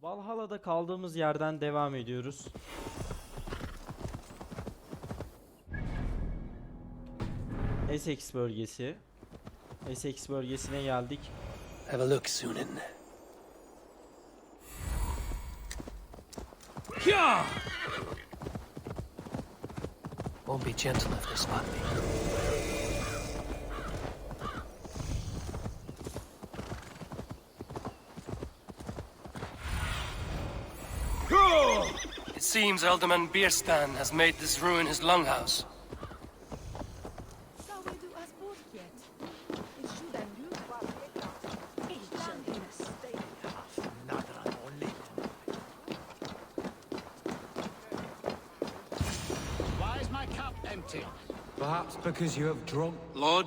Valhalla'da kaldığımız yerden devam ediyoruz. Essex bölgesi. Essex bölgesine geldik. Have a look, Sunan. Won't be gentle enough to spot me. It seems Alderman Bierstan has made this ruin his longhouse. Why is my cup empty? Perhaps because you have drunk. Lord,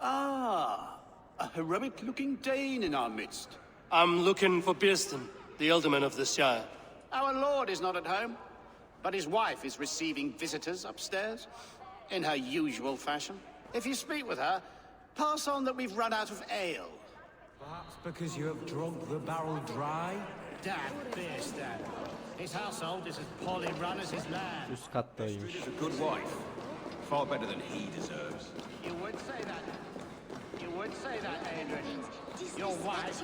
Ah, a heroic-looking Dane in our midst. I'm looking for Bierstan, the Alderman of the Shire. Our lord is not at home, but his wife is receiving visitors upstairs, in her usual fashion. If you speak with her, pass on that we've run out of ale. Perhaps because you have drunk the barrel dry. Damn Beerstan. His household is as poorly run as his land. Üst kattaymış. She's a good wife. Far better than he deserves. You would say that. You would say that, Adrian. Your wife...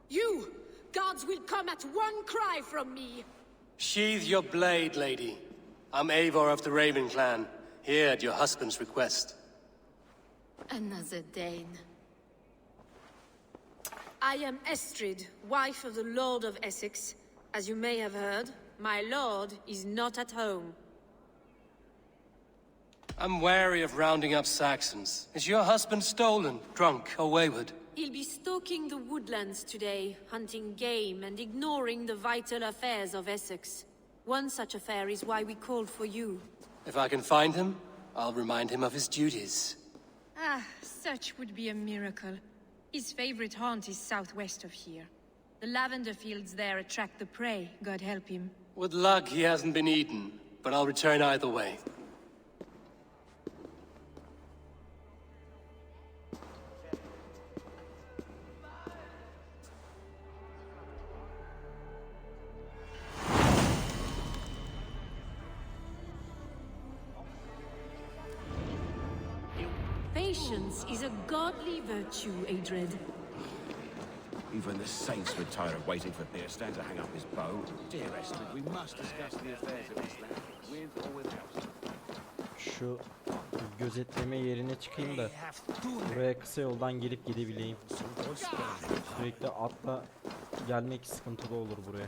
You! Gods will come at one cry from me! Sheathe your blade, lady. I'm Eivor of the Raven clan, here at your husband's request. Another Dane. I am Estrid, wife of the Lord of Essex. As you may have heard, my lord is not at home. I'm wary of rounding up Saxons. Is your husband stolen, drunk, or wayward? He'll be stalking the woodlands today, hunting game and ignoring the vital affairs of Essex. One such affair is why we called for you. If I can find him, I'll remind him of his duties. Ah, such would be a miracle. His favorite haunt is southwest of here. The lavender fields there attract the prey, God help him. With luck, he hasn't been eaten, but I'll return either way. Patience is a godly virtue, Adred. Even the saints would tire of waiting for Bierstan to hang up his bow. Dear Estrid, we must discuss the affairs of this land, with or without. Şu gözetleme yerine çıkayım da buraya kısa yoldan gelip gidebileyim. Sürekli atla gelmek sıkıntılı olur buraya.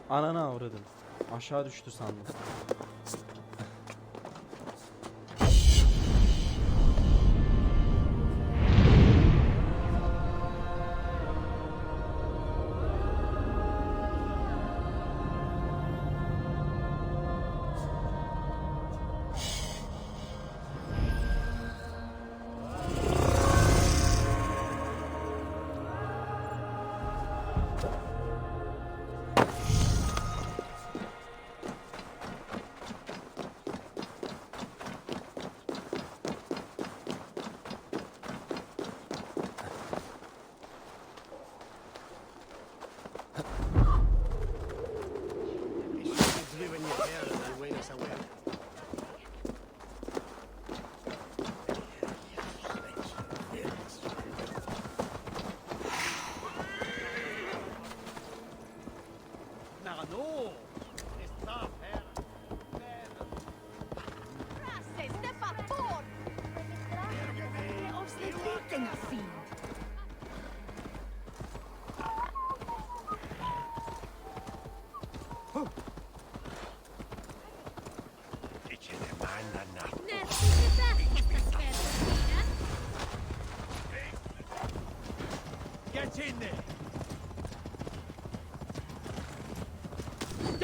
Ananı avradım. Aşağı düştü sandım.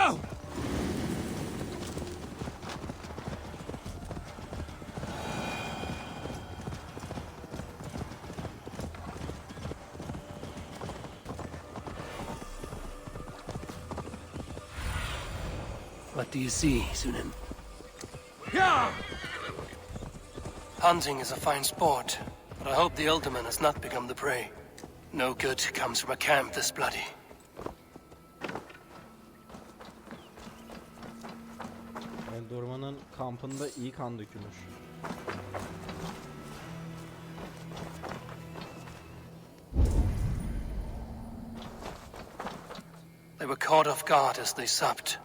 Go! What do you see, Sunan? Yeah! Hunting is a fine sport, but I hope the Ultimate has not become the prey. No good comes from a camp this bloody. Eldorman'ın kampında iyi kan dökülmüş. They were caught off guard as they supped.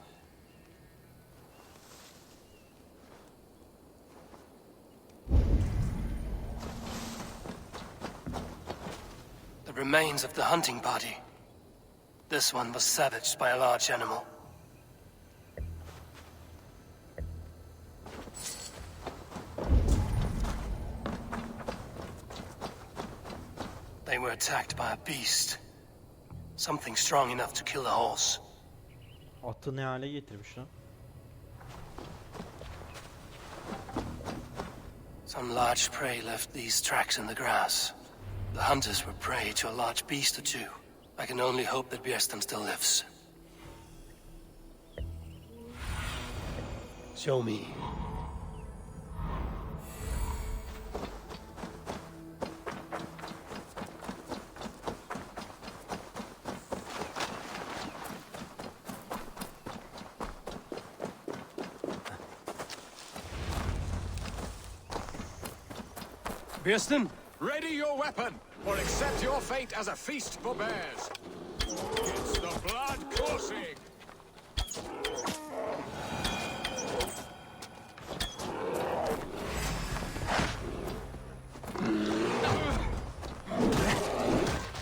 The remains of the hunting party. This one was savaged by a large animal. They were attacked by a beast. Something strong enough to kill a horse. Atı ne hale getirmiş lan? Some large prey left these tracks in the grass. The hunters were prey to a large beast or two. I can only hope that Björsten still lives. Show me. Björsten? Ready your weapon, or accept your fate as a feast for bears. It's the blood coursing.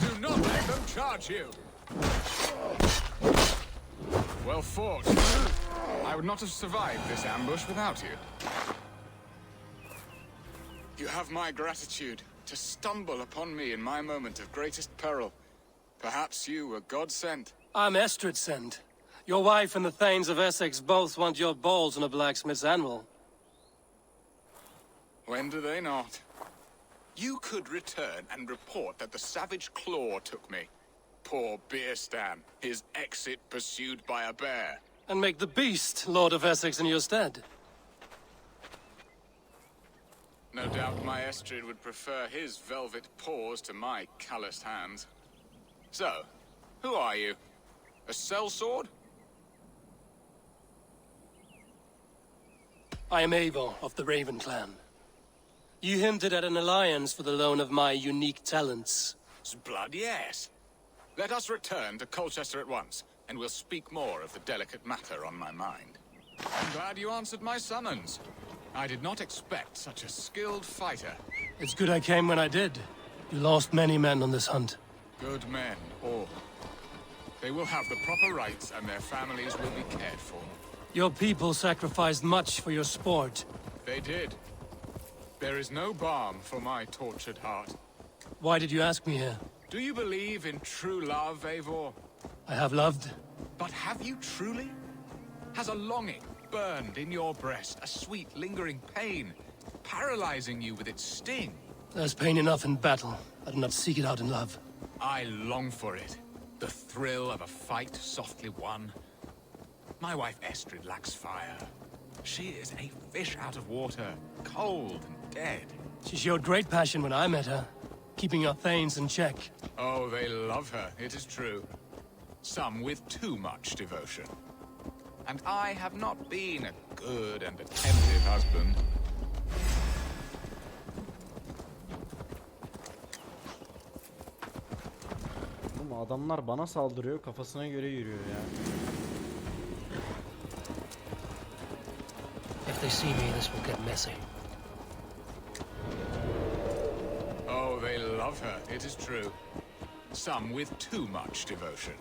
Do not let them charge you. Well fought. I would not have survived this ambush without you. You have my gratitude to stumble upon me in my moment of greatest peril. Perhaps you were God-sent. I'm Estrid sent. Your wife and the Thanes of Essex both want your balls on a blacksmith's anvil. When do they not? You could return and report that the savage claw took me. Poor Björsten, his exit pursued by a bear. And make the beast Lord of Essex in your stead. No doubt my Estrid would prefer his velvet paws to my calloused hands. So, who are you? A sellsword? I am Eivor of the Raven clan. You hinted at an alliance for the loan of my unique talents. Blood, yes. Let us return to Colchester at once, and we'll speak more of the delicate matter on my mind. I'm glad you answered my summons. I did not expect such a skilled fighter. It's good I came when I did. You lost many men on this hunt. Good men, all. They will have the proper rights, and their families will be cared for. Your people sacrificed much for your sport. They did. There is no balm for my tortured heart. Why did you ask me here? Do you believe in true love, Eivor? I have loved. But have you truly? Has a longing burned in your breast, a sweet, lingering pain, paralyzing you with its sting? There's pain enough in battle. I do not seek it out in love. I long for it. The thrill of a fight softly won. My wife Estrid lacks fire. She is a fish out of water, cold and dead. She showed great passion when I met her, keeping our Thanes in check. Oh, they love her, it is true. Some with too much devotion. And I have not been a good and attentive husband. Oğlum adamlar bana saldırıyor, kafasına göre yürüyor ya. If they see me, this will get messy. Oh, they love her, it is true. Some with too much devotion.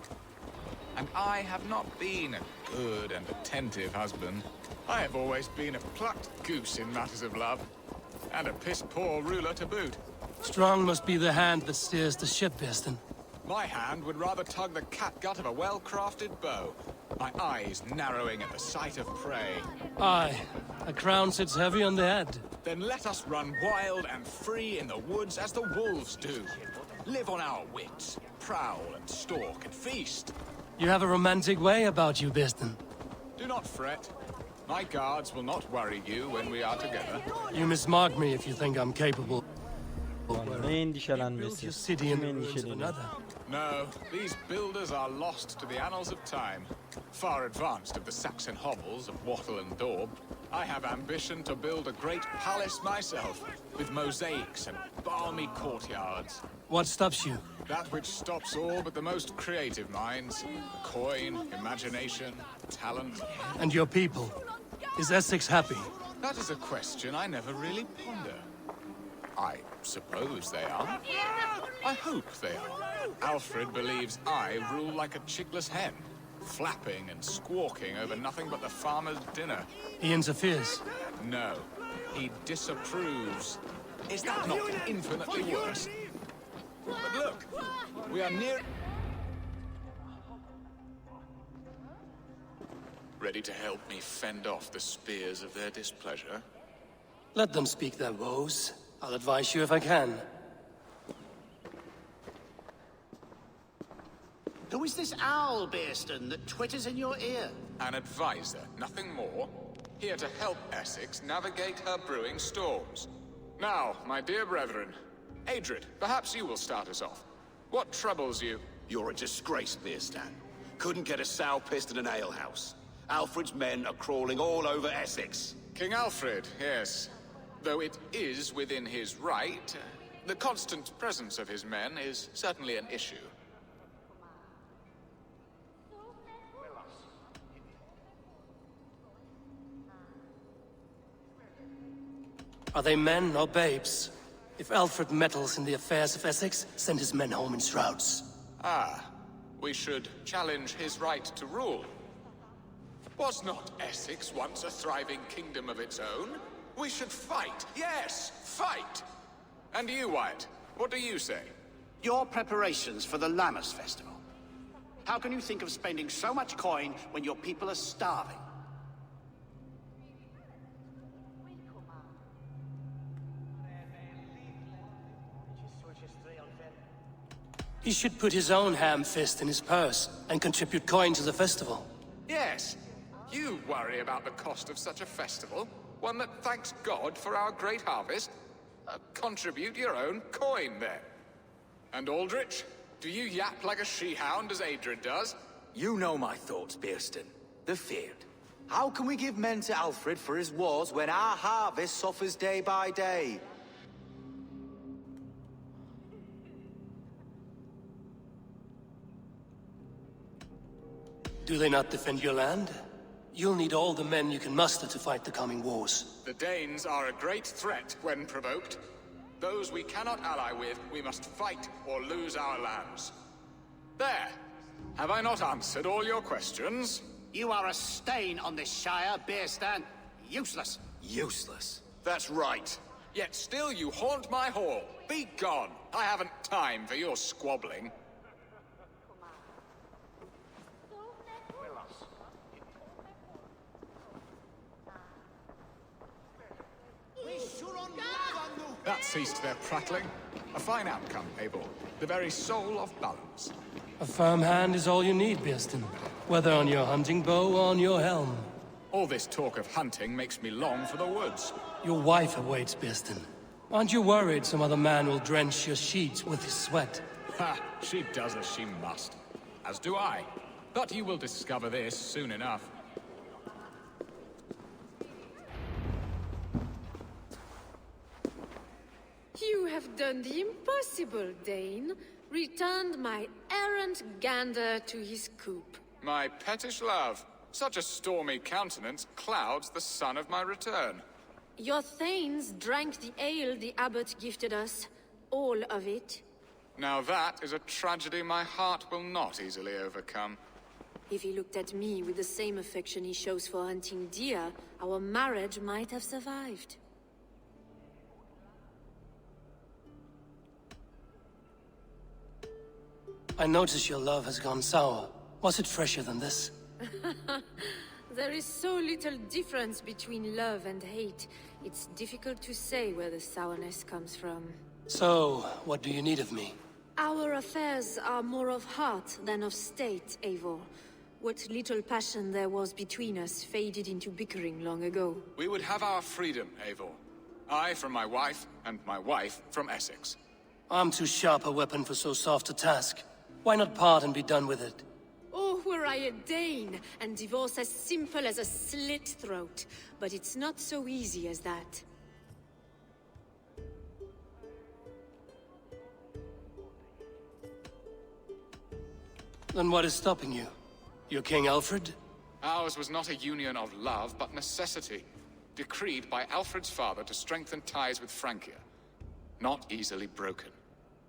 And I have not been a good and attentive husband. I have always been a plucked goose in matters of love. And a piss-poor ruler to boot. Strong must be the hand that steers the ship, Björsten. My hand would rather tug the catgut of a well-crafted bow. My eyes narrowing at the sight of prey. Aye, a crown sits heavy on the head. Then let us run wild and free in the woods as the wolves do. Live on our wits, prowl and stalk and feast. You have a romantic way about you, Biston. Do not fret. My guards will not worry you when we are together. You mismark me if you think I'm capable. Lan ne Build endişelenmesi? your city in Kim the ruins of endişeleniyor? another. No, these builders are lost to the annals of time. Far advanced of the Saxon hovels of Wattle and Daub, I have ambition to build a great palace myself, with mosaics and balmy courtyards. What stops you? That which stops all but the most creative minds. Coin, imagination, talent. And your people? Is Essex happy? That is a question I never really ponder. I suppose they are. I hope they are. Alfred believes I rule like a chickless hen, flapping and squawking over nothing but the farmer's dinner. He interferes. No, he disapproves. Is that not infinitely worse? But look, we are near... Ready to help me fend off the spears of their displeasure? Let them speak their woes. I'll advise you if I can. Who is this owl, Bearston, that twitters in your ear? An advisor, nothing more. Here to help Essex navigate her brewing storms. Now, my dear brethren, Adred, perhaps you will start us off. What troubles you? You're a disgrace, Bearstan. Couldn't get a sow pissed in an alehouse. Alfred's men are crawling all over Essex. King Alfred, yes. Though it is within his right, the constant presence of his men is certainly an issue. Are they men or babes? If Alfred meddles in the affairs of Essex, send his men home in shrouds. Ah, we should challenge his right to rule. Was not Essex once a thriving kingdom of its own? We should fight, yes, fight! And you, Wyatt, what do you say? Your preparations for the Lammas festival. How can you think of spending so much coin when your people are starving? He should put his own ham fist in his purse and contribute coin to the festival. Yes, you worry about the cost of such a festival, one that thanks God for our great harvest. Contribute your own coin, then. And Aldrich, do you yap like a she-hound as Adred does? You know my thoughts, Bearston. They're feared. How can we give men to Alfred for his wars when our harvest suffers day by day? Do they not defend your land? You'll need all the men you can muster to fight the coming wars. The Danes are a great threat when provoked. Those we cannot ally with, we must fight or lose our lands. There! Have I not answered all your questions? You are a stain on this shire, Bearstan. Useless. Useless. That's right. Yet still you haunt my hall. Be gone! I haven't time for your squabbling. That ceased their prattling. A fine outcome, Abel. The very soul of balance. A firm hand is all you need, Bearston. Whether on your hunting bow or on your helm. All this talk of hunting makes me long for the woods. Your wife awaits, Bearston. Aren't you worried some other man will drench your sheets with his sweat? Ha! She does as she must. As do I. But you will discover this soon enough. You have done the impossible, Dane. Returned my errant gander to his coop. My pettish love. Such a stormy countenance clouds the sun of my return. Your thanes drank the ale the abbot gifted us. All of it. Now that is a tragedy my heart will not easily overcome. If he looked at me with the same affection he shows for hunting deer, our marriage might have survived. I notice your love has gone sour. Was it fresher than this? There is so little difference between love and hate. It's difficult to say where the sourness comes from. So, what do you need of me? Our affairs are more of heart than of state, Eivor. What little passion there was between us faded into bickering long ago. We would have our freedom, Eivor. I from my wife, and my wife from Essex. I'm too sharp a weapon for so soft a task. Why not part and be done with it? Oh, were I a Dane, and divorce as simple as a slit throat. But it's not so easy as that. Then what is stopping you? Your King Alfred? Ours was not a union of love, but necessity. Decreed by Alfred's father to strengthen ties with Francia. Not easily broken.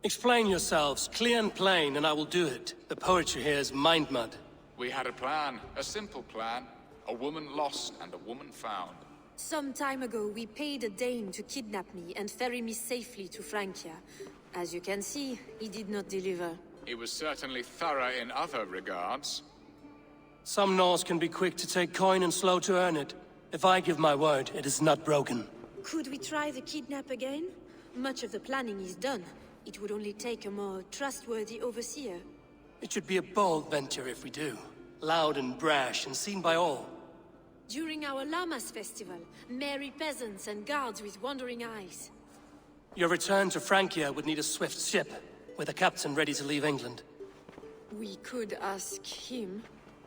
Explain yourselves, clear and plain, and I will do it. The poetry here is mind mud. We had a plan, a simple plan. A woman lost and a woman found. Some time ago, we paid a Dane to kidnap me and ferry me safely to Francia. As you can see, he did not deliver. He was certainly thorough in other regards. Some Norse can be quick to take coin and slow to earn it. If I give my word, it is not broken. Could we try the kidnap again? Much of the planning is done. It would only take a more trustworthy overseer. It should be a bold venture if we do. Loud and brash and seen by all. During our Llamas festival, merry peasants and guards with wandering eyes. Your return to Francia would need a swift ship, with a captain ready to leave England. We could ask him.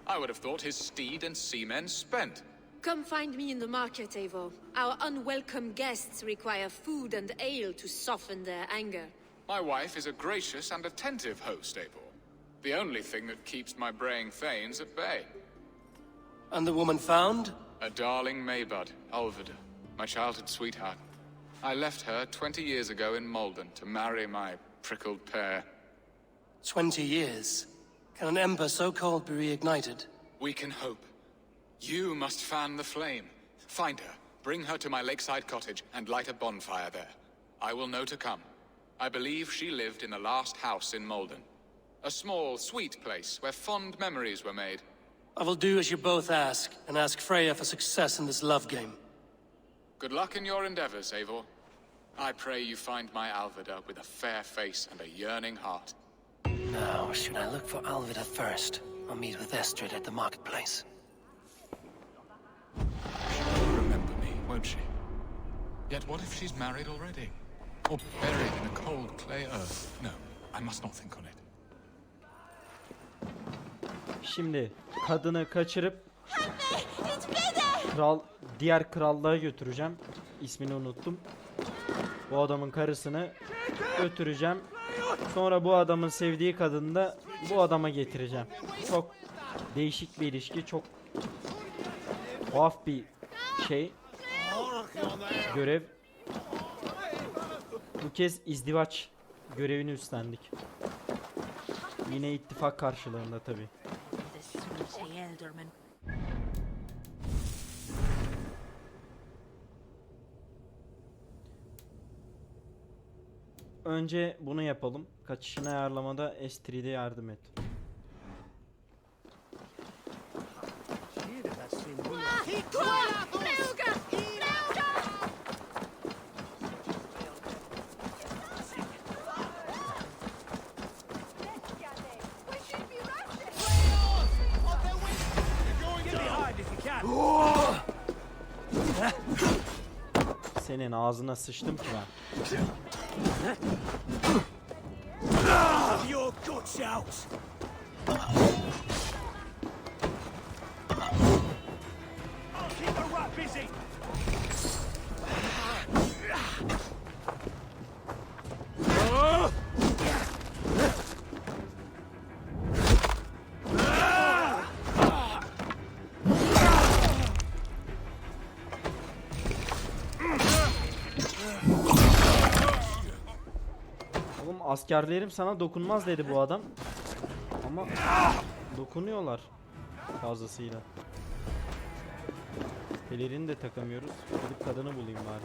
I would have thought his steed and seamen spent. Come find me in the market, Eivor. Our unwelcome guests require food and ale to soften their anger. My wife is a gracious and attentive host, Eivor. The only thing that keeps my braying thanes at bay. And the woman found? A darling Maybud, Ulvida, my childhood sweetheart. I left her 20 years ago in Malden to marry my prickled pear. 20 years? Can an ember so cold be reignited? We can hope. You must fan the flame. Find her, bring her to my lakeside cottage, and light a bonfire there. I will know to come. I believe she lived in the last house in Malden. A small, sweet place where fond memories were made. I will do as you both ask, and ask Freya for success in this love game. Good luck in your endeavors, Eivor. I pray you find my Alvida with a fair face and a yearning heart. Now, should I look for Alvida first, or meet with Estrid at the marketplace? She'll remember me, won't she? Yet what if she's married already? Or buried in a cold clay earth? No, I must not think on it. Şimdi kadını kaçırıp diğer krallığa götüreceğim. İsmini unuttum. Bu adamın karısını götüreceğim. Sonra bu adamın sevdiği kadını da bu adama getireceğim. Çok değişik bir ilişki, çok tuhaf bir şey. Görev. Bu kez izdivaç görevini üstlendik. Yine ittifak karşılığında tabii. Önce bunu yapalım. Kaçışını ayarlamada Estrid'e yardım et. Senin ağzına sıçtım ki ben. Your guts out. I'll keep the rat busy. Askerlerim sana dokunmaz dedi bu adam. Ama dokunuyorlar fazlasıyla. Pelerini de takamıyoruz. Gidip kadını bulayım bari.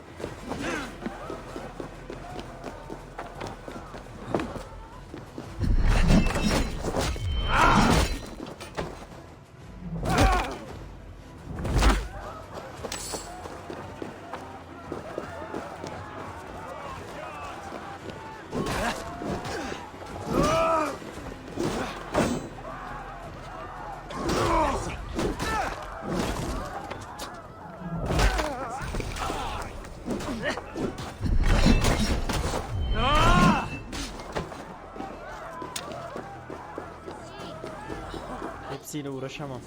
ikisiyle uğraşamam.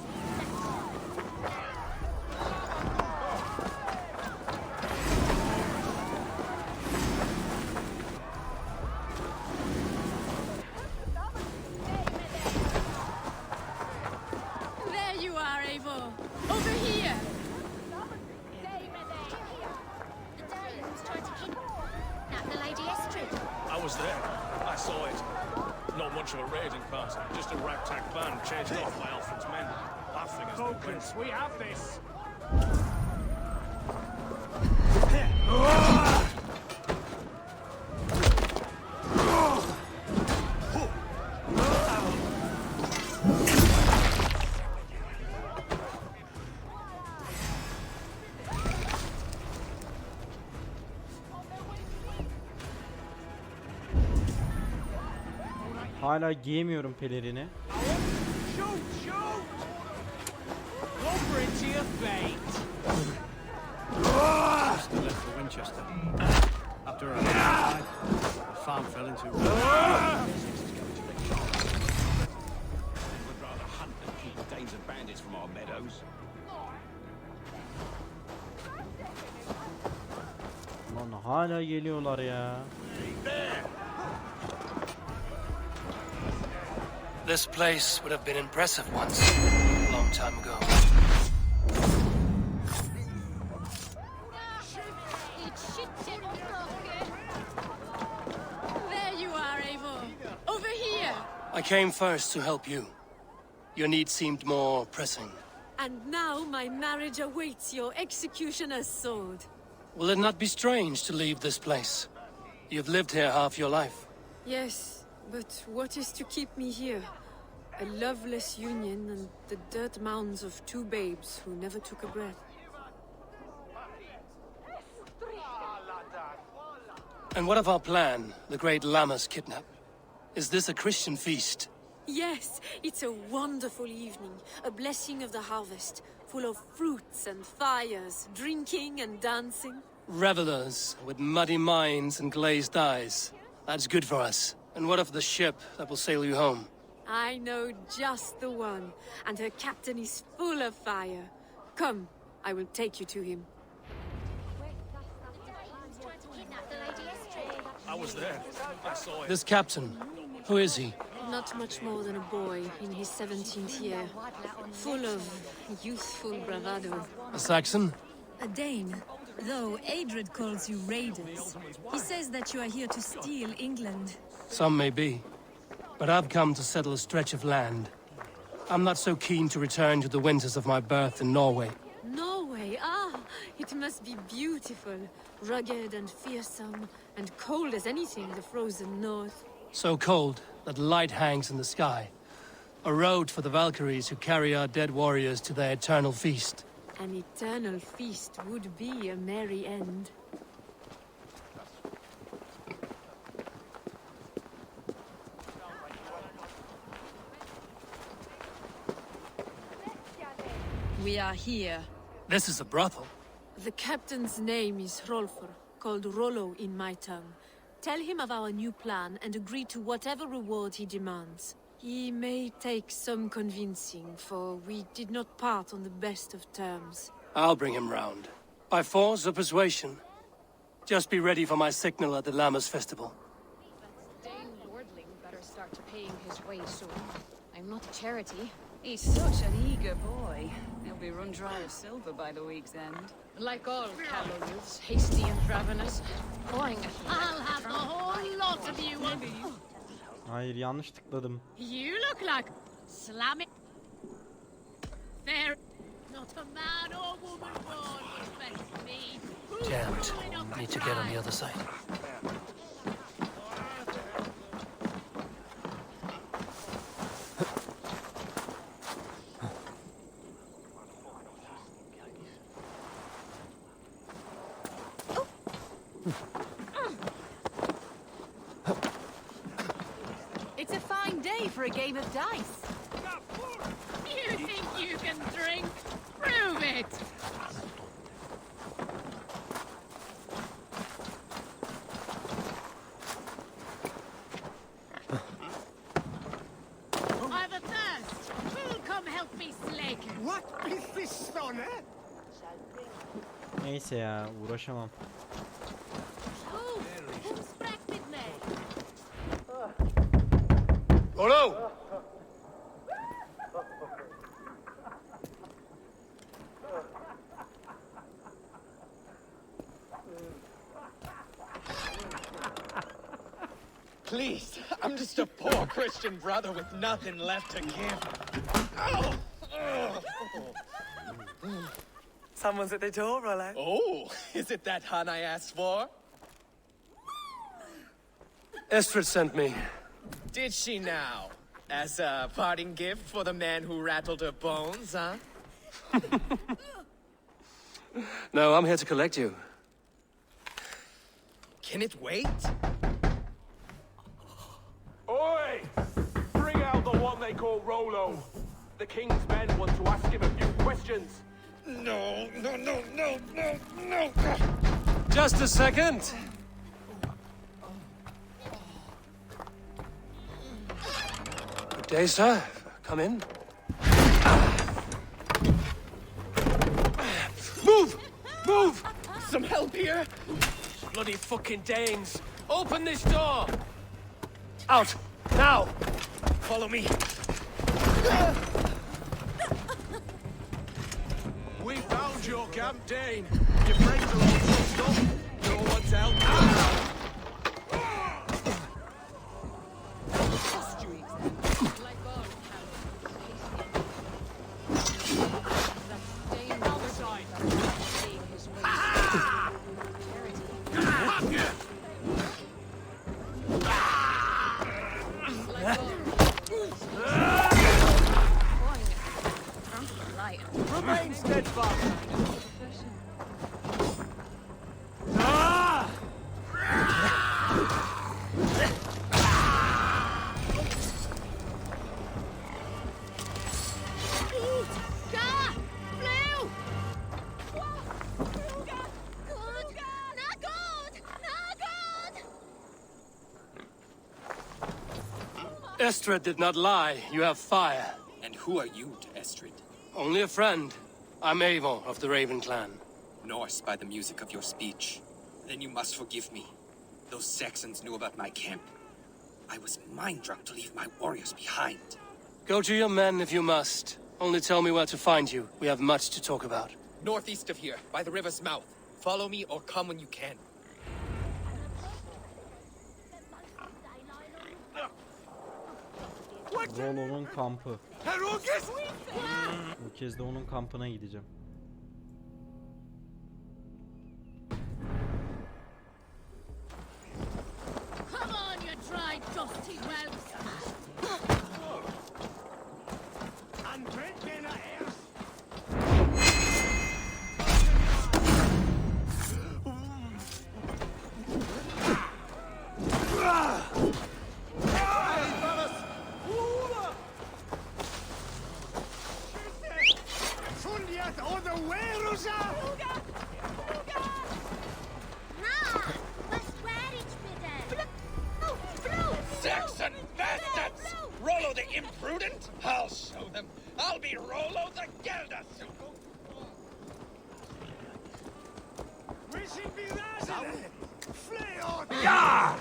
There you are, Eivor. Over here. I was there. I saw it. Not much of a raiding party, just a ragtag band chased off by Alfred's men, laughing as they went. Focus, we have this. Hala giyemiyorum pelerini. Shoot, shoot! Go for it to your fate. Just left for Winchester. After a fight, the farm fell into would rather hunt than keep Danes and bandits from our meadows. Lan hala geliyorlar ya. This place would have been impressive once, a long time ago. There you are, Eivor. Over here. I came first to help you. Your need seemed more pressing. And now my marriage awaits your executioner's sword. Will it not be strange to leave this place? You've lived here half your life. Yes, but what is to keep me here? A loveless union and the dirt mounds of two babes who never took a breath. And what of our plan, the great Lamma's kidnap? Is this a Christian feast? Yes, it's a wonderful evening, a blessing of the harvest, full of fruits and fires, drinking and dancing. Revelers with muddy minds and glazed eyes. That's good for us. And what of the ship that will sail you home? I know just the one, and her captain is full of fire. Come, I will take you to him. I was there. I saw it. This captain, who is he? Not much more than a boy in his 17th year, full of youthful bravado. A Saxon? A Dane. Though Adred calls you raiders. He says that you are here to steal England. Some may be. But I've come to settle a stretch of land. I'm not so keen to return to the winters of my birth in Norway. Norway, ah, it must be beautiful. Rugged and fearsome, and cold as anything the frozen north. So cold that light hangs in the sky. A road for the Valkyries who carry our dead warriors to their eternal feast. An eternal feast would be a merry end. We are here. This is a brothel. The captain's name is Hrolfr, called Rollo in my tongue. Tell him of our new plan and agree to whatever reward he demands. He may take some convincing, for we did not part on the best of terms. I'll bring him round. By force or persuasion. Just be ready for my signal at the Lamma's festival. Dane Lordling better start to paying his way soon. I'm not a charity. He's such an eager boy. He'll be run dry of silver by the week's end. Like all callow youths, hasty and ravenous. Boing. I'll have the whole lot of you on. Hayır, yanlış tıkladım. You look like slamming. Fair. Not a man or woman born would best me. Damn it. I need to get on the other side. It's a fine day for a game of dice. You think you can drink? Prove it! I've a thirst. Who'll come help Neyse ya, uğraşamam. Rollo! Please, I'm just a poor Christian brother with nothing left to give. Someone's at the door, Rollo. Oh, is it that hun I asked for? Estrid sent me. Did she now? As a parting gift for the man who rattled her bones, huh? No, I'm here to collect you. Can it wait? Oi! Bring out the one they call Rollo. The king's men want to ask him a few questions. No. Just a second. Good day, sir. Come in. Move! Some help here? Bloody fucking Danes! Open this door! Out! Now! Follow me. We found your camp, Dane. Your friends are all fucked up. No one's out. Remain steadfast. Estrid did not lie. You have fire. And who are you to Estrid? Only a friend. I'm Avon of the Raven clan. Norse by the music of your speech. Then you must forgive me. Those Saxons knew about my camp. I was mind-drunk to leave my warriors behind. Go to your men if you must. Only tell me where to find you. We have much to talk about. Northeast of here, by the river's mouth. Follow me or come when you can. Rollo'nun kampı. Bu kez de onun kampına gideceğim. Come on, you dry, dusty wells! Saxon bastards! Rollo the imprudent? I'll show them. I'll be Rollo the Geldersuch. Ja!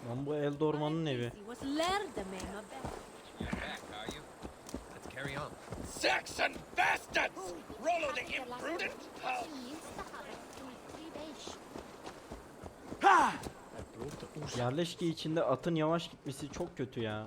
Lan bu Eldorman'ın evi. Saxon bastards! Rollo the imprudent? Yerleşke içinde atın yavaş gitmesi çok kötü ya.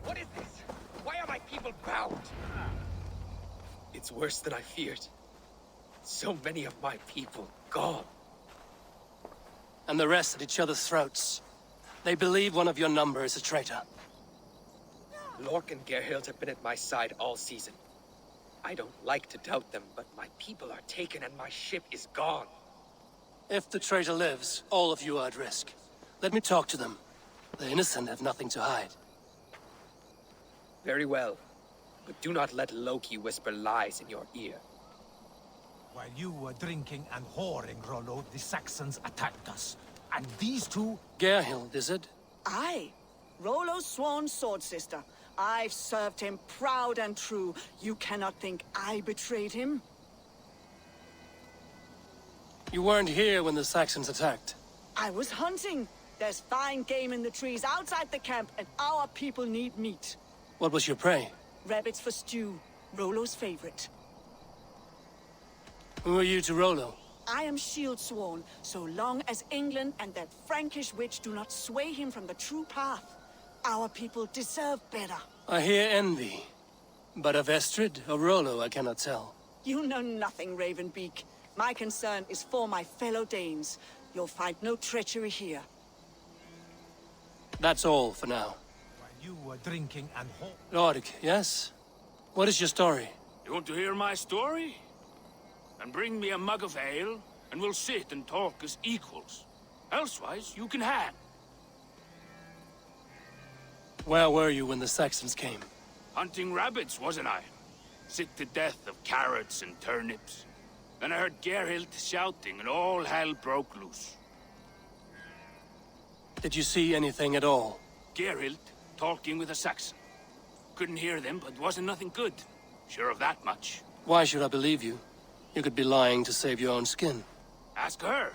What is this? Why are my people bound? It's worse than I feared. So many of my people gone. And the rest at each other's throats. They believe one of your number is a traitor. Lork and Gerhild have been at my side all season. I don't like to doubt them, but my people are taken and my ship is gone. If the traitor lives, all of you are at risk. Let me talk to them. The innocent have nothing to hide. Very well. But do not let Loki whisper lies in your ear. While you were drinking and whoring, Rollo, the Saxons attacked us. And these two... Gerhild, is it? Aye. Rollo's sworn sword sister. I've served him proud and true. You cannot think I betrayed him? You weren't here when the Saxons attacked. I was hunting. There's fine game in the trees outside the camp, and our people need meat. What was your prey? Rabbits for stew. Rollo's favorite. Who are you to Rollo? I am shield sworn, so long as England and that Frankish witch do not sway him from the true path. Our people deserve better. I hear envy. But of Estrid or Rollo, I cannot tell. You know nothing, Ravenbeak. My concern is for my fellow Danes. You'll find no treachery here. That's all for now. While you were drinking and Lork, yes? What is your story? You want to hear my story? And bring me a mug of ale, and we'll sit and talk as equals. Elsewise, you can hang. Where were you when the Saxons came? Hunting rabbits, wasn't I? Sick to death of carrots and turnips. Then I heard Gerhild shouting, and all hell broke loose. Did you see anything at all? Gerhild talking with a Saxon. Couldn't hear them, but wasn't nothing good. Sure of that much. Why should I believe you? You could be lying to save your own skin. Ask her.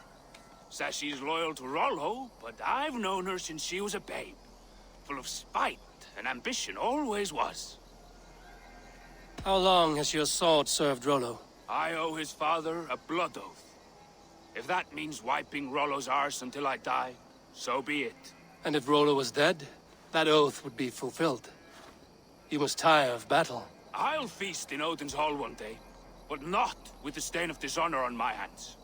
Says she's loyal to Rollo, but I've known her since she was a babe. Full of spite and ambition, always was. How long has your sword served Rollo? I owe his father a blood oath. If that means wiping Rollo's arse until I die, so be it. And if Rollo was dead, that oath would be fulfilled. He was tired of battle. I'll feast in Odin's hall one day, but not with the stain of dishonor on my hands.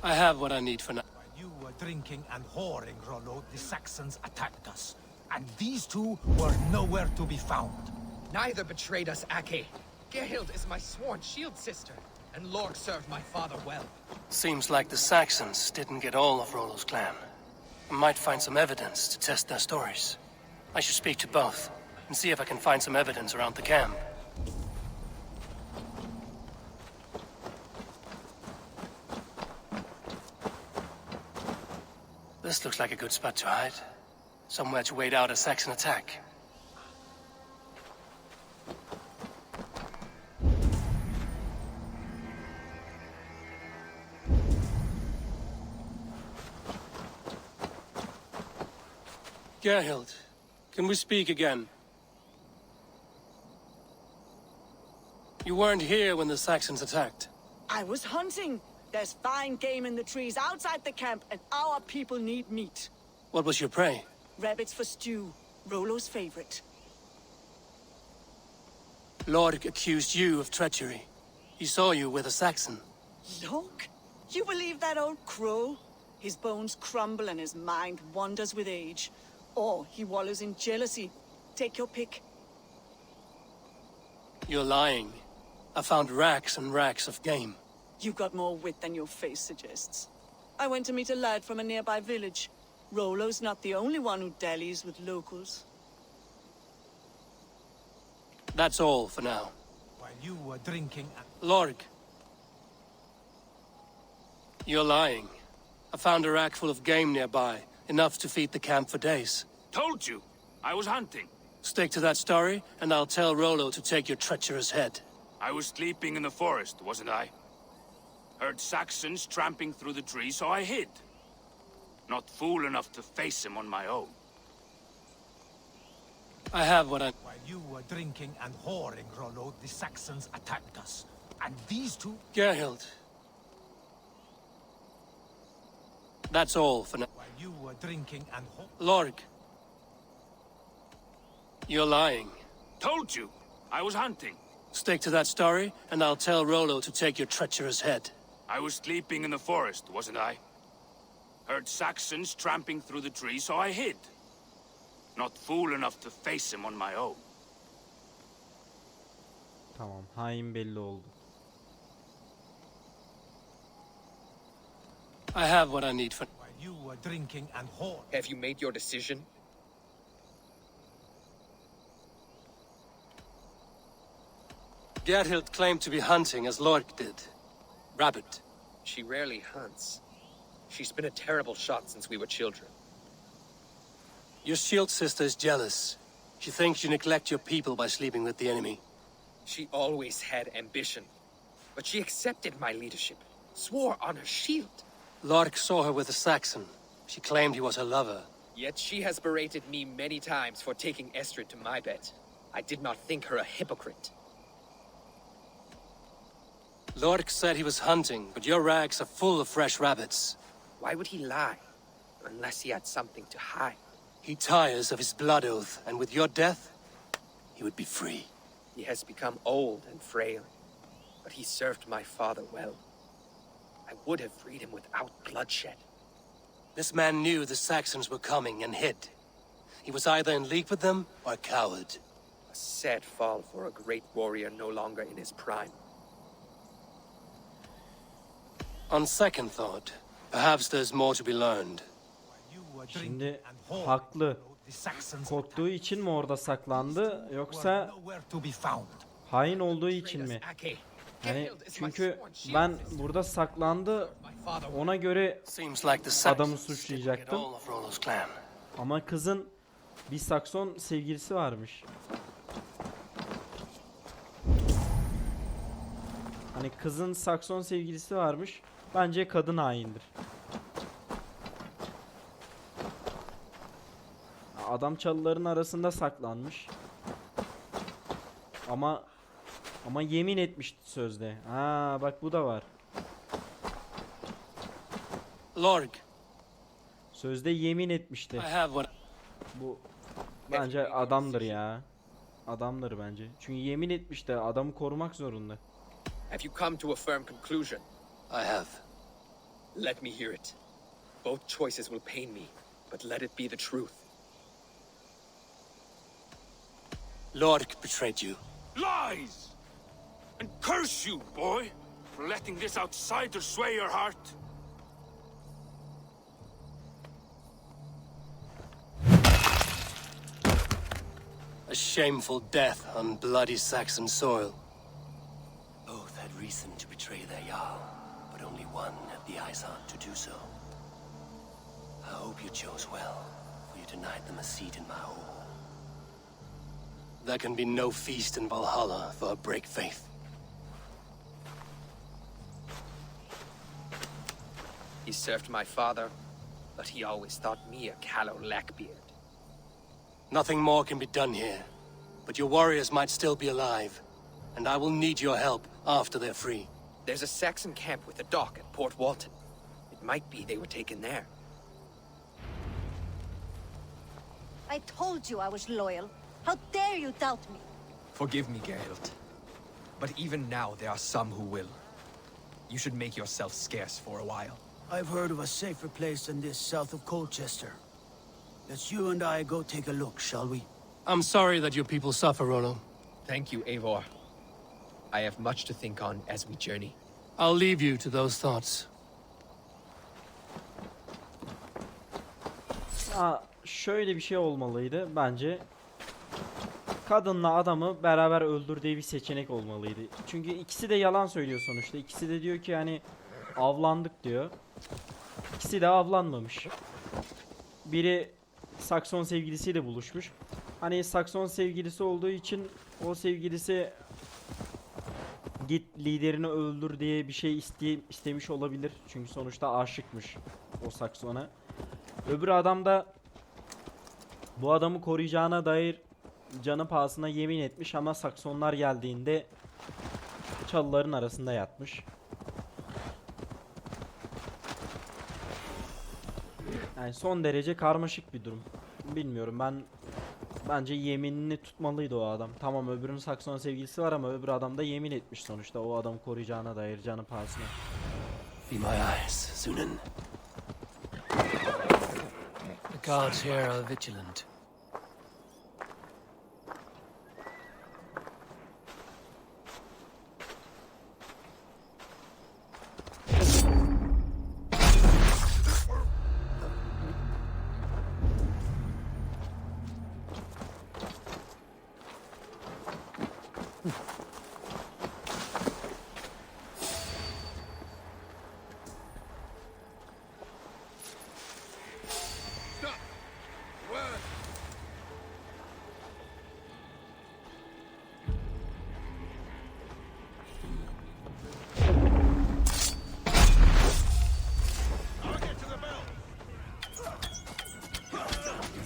I have what I need for now. While you were drinking and whoring, Rollo, the Saxons attacked us. And these two were nowhere to be found. Neither betrayed us, Ake. Gerhild is my sworn shield sister, and Lork served my father well. Seems like the Saxons didn't get all of Rollo's clan. I might find some evidence to test their stories. I should speak to both, and see if I can find some evidence around the camp. This looks like a good spot to hide. Somewhere to wait out a Saxon attack. Gerhild, can we speak again? You weren't here when the Saxons attacked. I was hunting. There's fine game in the trees outside the camp, and our people need meat. What was your prey? Rabbits for stew. Rollo's favorite. Lork accused you of treachery. He saw you with a Saxon. Lork? You believe that old crow? His bones crumble and his mind wanders with age. Or he wallows in jealousy. Take your pick. You're lying. I found racks and racks of game. You've got more wit than your face suggests. I went to meet a lad from a nearby village. Rollo's not the only one who dallies with locals. That's all for now. While you were drinking and... Lork. You're lying. I found a rack full of game nearby. Enough to feed the camp for days. Told you. I was hunting. Stick to that story, and I'll tell Rollo to take your treacherous head. I was sleeping in the forest, wasn't I? Heard Saxons tramping through the trees, so I hid. Not fool enough to face him on my own. I have what I... While you were drinking and whoring, Rollo, the Saxons attacked us. And these two... Gerhild. That's all for now. While you were drinking and Lorg. You're lying. Told you. I was hunting. Stick to that story, and I'll tell Rollo to take your treacherous head. I was sleeping in the forest, wasn't I? Heard Saxons tramping through the trees, so I hid. Not fool enough to face him on my own. Tamam, hain belli oldu. I have what I need for... While you were drinking and whoring... Have you made your decision? Gerhild claimed to be hunting as Lorg did. Rabbit. She rarely hunts. She's been a terrible shot since we were children. Your shield sister is jealous. She thinks you neglect your people by sleeping with the enemy. She always had ambition. But she accepted my leadership. Swore on her shield. Lorg saw her with a Saxon. She claimed he was her lover. Yet she has berated me many times for taking Estrid to my bed. I did not think her a hypocrite. Lorg said he was hunting, but your rags are full of fresh rabbits. Why would he lie? Unless he had something to hide. He tires of his blood oath, and with your death, he would be free. He has become old and frail, but he served my father well. I would have freed him without bloodshed. This man knew the Saxons were coming and hid. He was either in league with them or a coward. A sad fall for a great warrior no longer in his prime. On second thought, perhaps there's more to be learned. Şimdi haklı. Korktuğu için mi orada saklandı yoksa hain olduğu için mi? Yani çünkü ben burada saklandı, ona göre adamı suçlayacaktım. Ama kızın bir Sakson sevgilisi varmış. Hani kızın Sakson sevgilisi varmış. Bence kadın haindir. Adam çalıların arasında saklanmış. Ama yemin etmişti sözde. Ha bak bu da var. Lorg. Sözde yemin etmişti. Bu bence adamdır ya. Adamdır bence. Çünkü yemin etmişti, adamı korumak zorunda. Have you come to a firm conclusion? I have. Let me hear it. Both choices will pain me, but let it be the truth. Lorg betrayed you. Lies! And curse you, boy, for letting this outsider sway your heart. A shameful death on bloody Saxon soil. Both had reason to betray their Jarl, but only one had the eyes out to do so. I hope you chose well, for you denied them a seat in my hall. There can be no feast in Valhalla for a break faith. He served my father, but he always thought me a callow lackbeard. Nothing more can be done here, but your warriors might still be alive, and I will need your help after they're free. There's a Saxon camp with a dock at Port Walton. It might be they were taken there. I told you I was loyal. How dare you doubt me? Forgive me, Geralt. But even now, there are some who will. You should make yourself scarce for a while. I've heard of a safer place than this south of Colchester. Let's you and I go take a look, shall we? I'm sorry that your people suffer, Rollo. Thank you, Eivor. I have much to think on as we journey. I'll leave you to those thoughts. Şöyle bir şey olmalıydı bence. Kadınla adamı beraber öldür diye bir seçenek olmalıydı. Çünkü ikisi de yalan söylüyor sonuçta. İkisi de diyor ki hani avlandık diyor. İkisi de avlanmamış. Biri Sakson sevgilisiyle buluşmuş. Hani Sakson sevgilisi olduğu için o sevgilisi git liderini öldür diye bir şey istemiş olabilir. Çünkü sonuçta aşıkmış o Sakson'a. Öbür adam da bu adamı koruyacağına dair canı pahasına yemin etmiş ama Saksonlar geldiğinde çalıların arasında yatmış. Yani son derece karmaşık bir durum. Bilmiyorum, bence yeminini tutmalıydı o adam. Tamam, öbürünün Sakson sevgilisi var ama öbür adam da yemin etmiş sonuçta o adamı koruyacağına dair canı pahasına. Be my eyes, Sunan. The guards here are vigilant.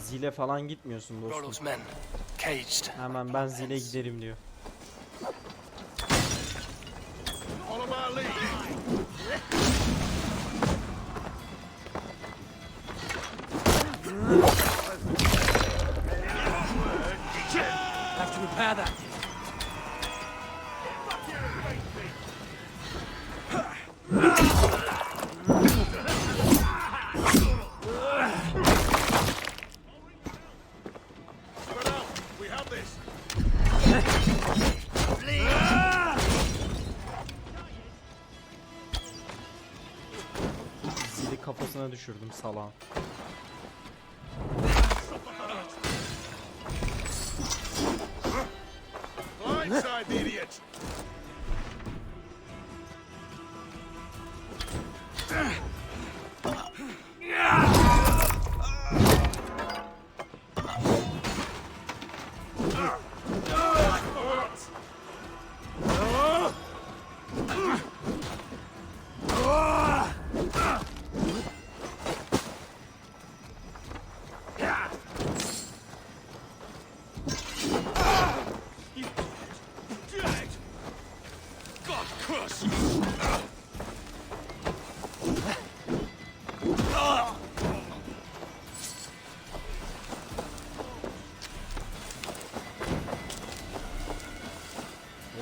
Zile falan gitmiyorsun dostum. Rollo's men, caged. Hemen ben zile giderim diyor. Have to repair that. Zili kafasına düşürdüm salağın. Blindside the idiot!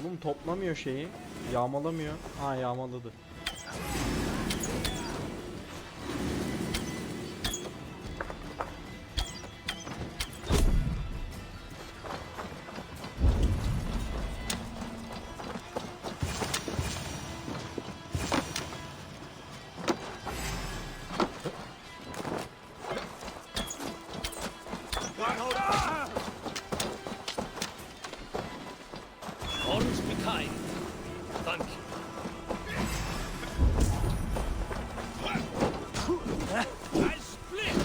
Oğlum toplamıyor şeyi. Yağmalamıyor. Ha, yağmaladı. Always be kind. Thank you. I'll split you!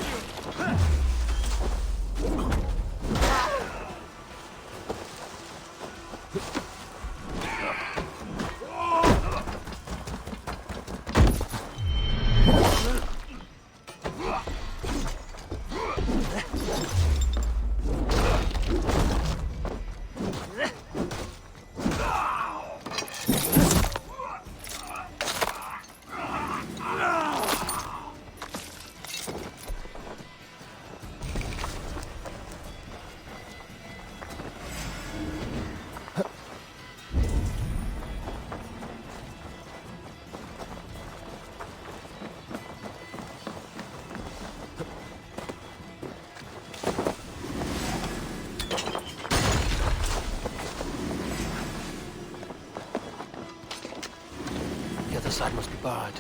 The other side must be barred.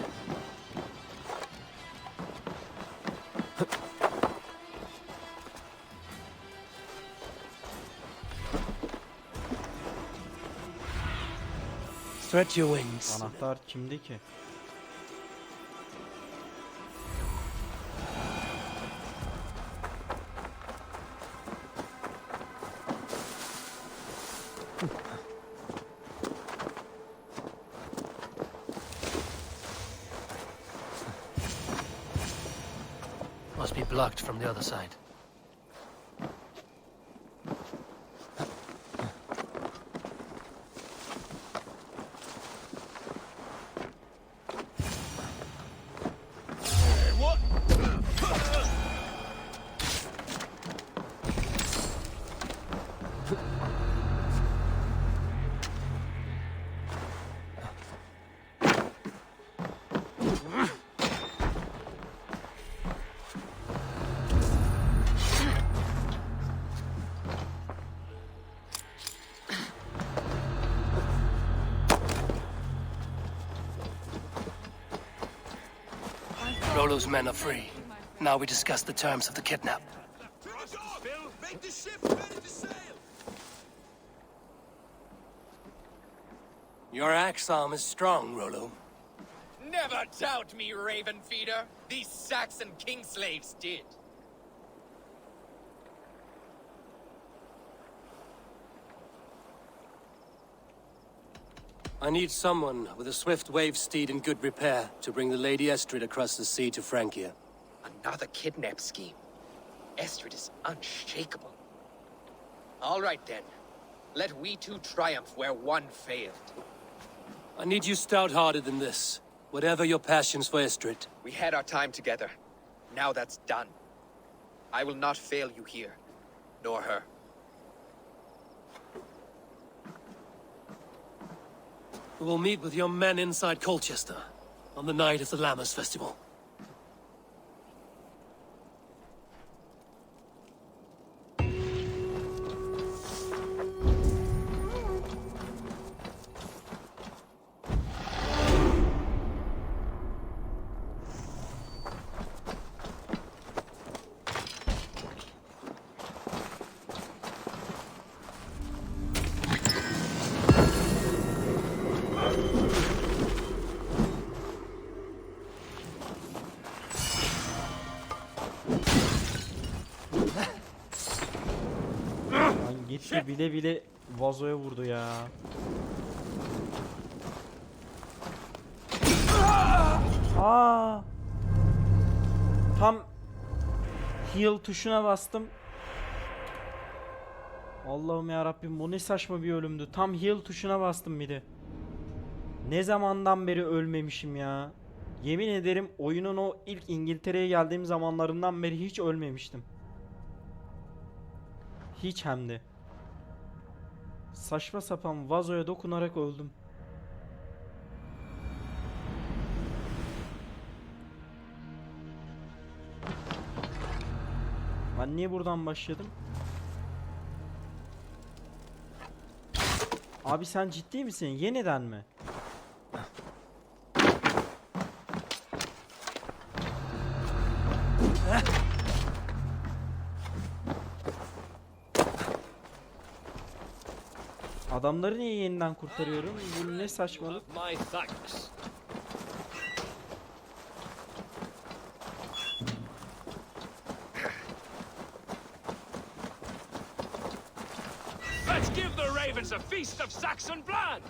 Stretch your wings. Anahtar kimdi ki? Must be blocked from the other side. Rollo's men are free. Now we discuss the terms of the kidnap. Make the ship ready to sail! Your axe arm is strong, Rollo. Never doubt me, Raven Feeder. These Saxon king slaves did. I need someone with a swift wave steed in good repair to bring the Lady Estrid across the sea to Francia. Another kidnap scheme. Estrid is unshakable. All right, then. Let we two triumph where one failed. I need you stout-hearted in this, whatever your passions for Estrid. We had our time together. Now that's done. I will not fail you here, nor her. We will meet with your men inside Colchester on the night of the Lammers Festival. Gitti bile bile vazoya vurdu ya. Aa! Tam heal tuşuna bastım. Allah'ım ya Rabbim, bu ne saçma bir ölümdü. Tam heal tuşuna bastım bir de. Ne zamandan beri ölmemişim ya. Yemin ederim oyunun o ilk İngiltere'ye geldiğim zamanlarından beri hiç ölmemiştim. Hiç hem de. Saçma sapan vazoya dokunarak öldüm. Ben niye buradan başladım? Abi sen ciddi misin? Yeniden mi? Adamları niye yeniden kurtarıyorum? Bu ne saçmalık? Let's give the ravens a feast of Saxon blood!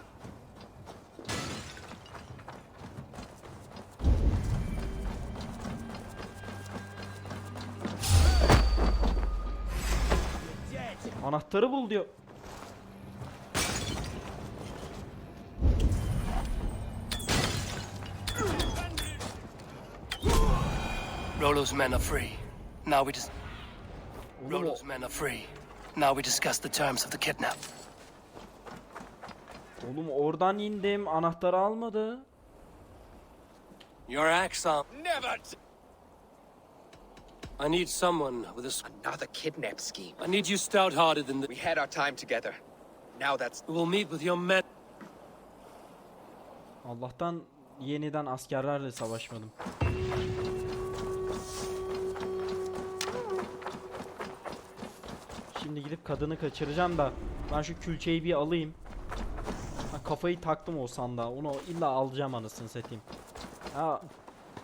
Anahtarı bul diyor. Rollo's men are free. Now we just Rollo's men are free. Now we discuss the terms of the kidnap. Oğlum oradan indim, anahtarı almadı. Your axe arm. Never. I need someone with a Another kidnap scheme. I need you stout-hearted in the. We had our time together. Now that's. We will meet with your men. Allah'tan yeniden askerlerle savaşmadım. Şimdi gidip kadını kaçıracağım da ben şu külçeyi bir alayım. Ha, kafayı taktım o sandığa. Onu illa alacağım anasını satayım. Ya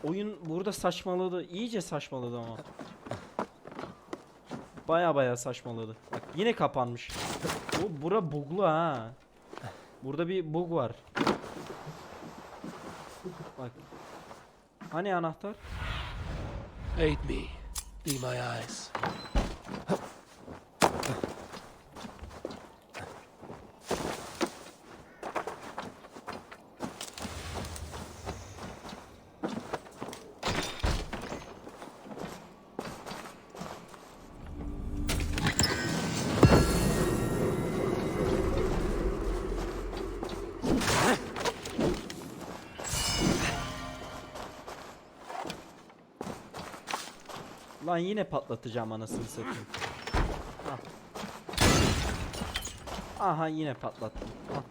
oyun burada saçmaladı. İyice saçmaladı ama. Baya saçmaladı. Bak yine kapanmış. Bura buglu ha. Burada bir bug var. Bak. Hani anahtar? Aid me. Be my eyes. Lan yine patlatacağım anasını satayım. Ah. Aha yine patlattım. Ah.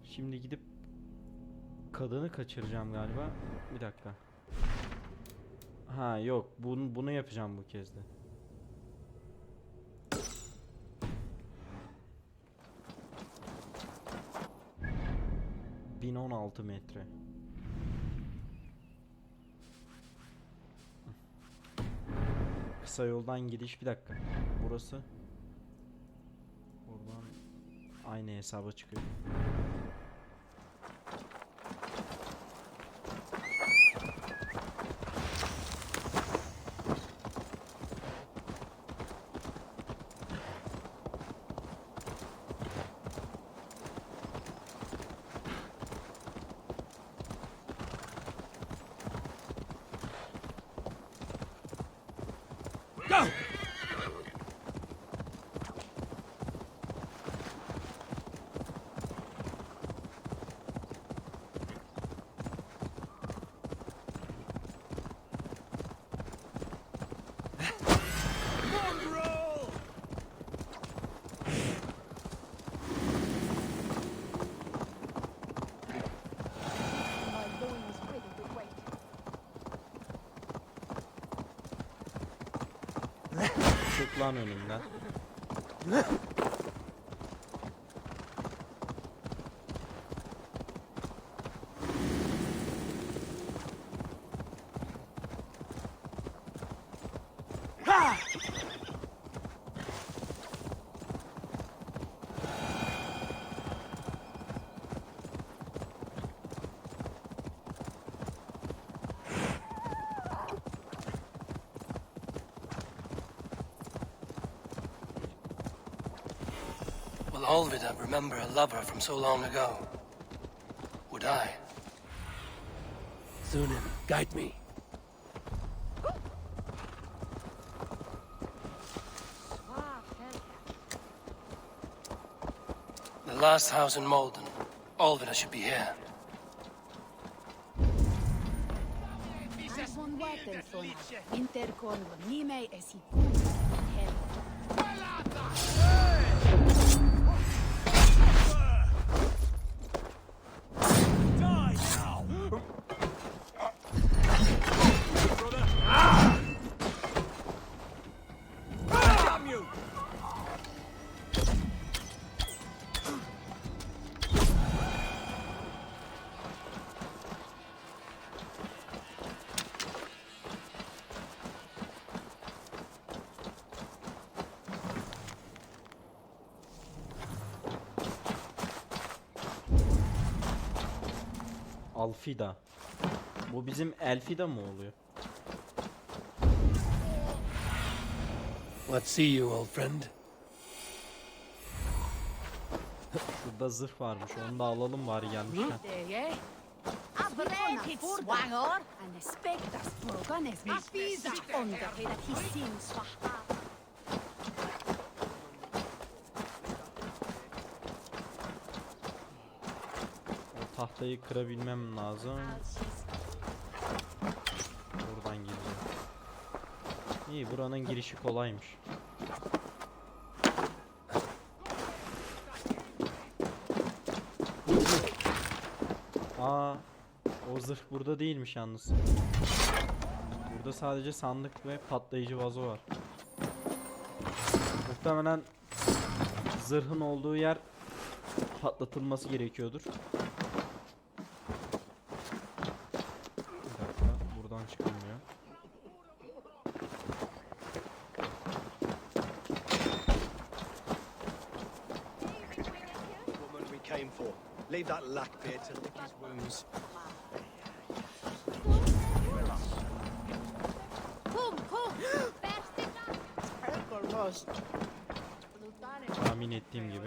Şimdi gidip kadını kaçıracağım galiba. Bir dakika. Ha yok, bunu yapacağım bu kez de. ...1016 metre. Kısa yoldan gidiş, bir dakika. Burası. Buradan aynı hesaba çıkıyor. Go! Çık lan önümden. Will Olvida remember a lover from so long ago? Would I? Zunin, guide me. The last house in Malden. Olvida should be here. Alfida. Bu bizim Elfida mı oluyor? Let's see you, old friend. Şurada zırh varmış. Onu da alalım bari gelmişken. O tahtayı kırabilmem lazım. Buradan gireceğim. İyi, buranın girişi kolaymış. Aa, o zırh burada değilmiş yalnız. Burada sadece sandık ve patlayıcı vazo var. Muhtemelen zırhın olduğu yer patlatılması gerekiyordur. Bir dakika, buradan çıkılmıyor. Woman we came for. Leave that lackbeard to lick his wounds. Tahmin ettiğim gibi.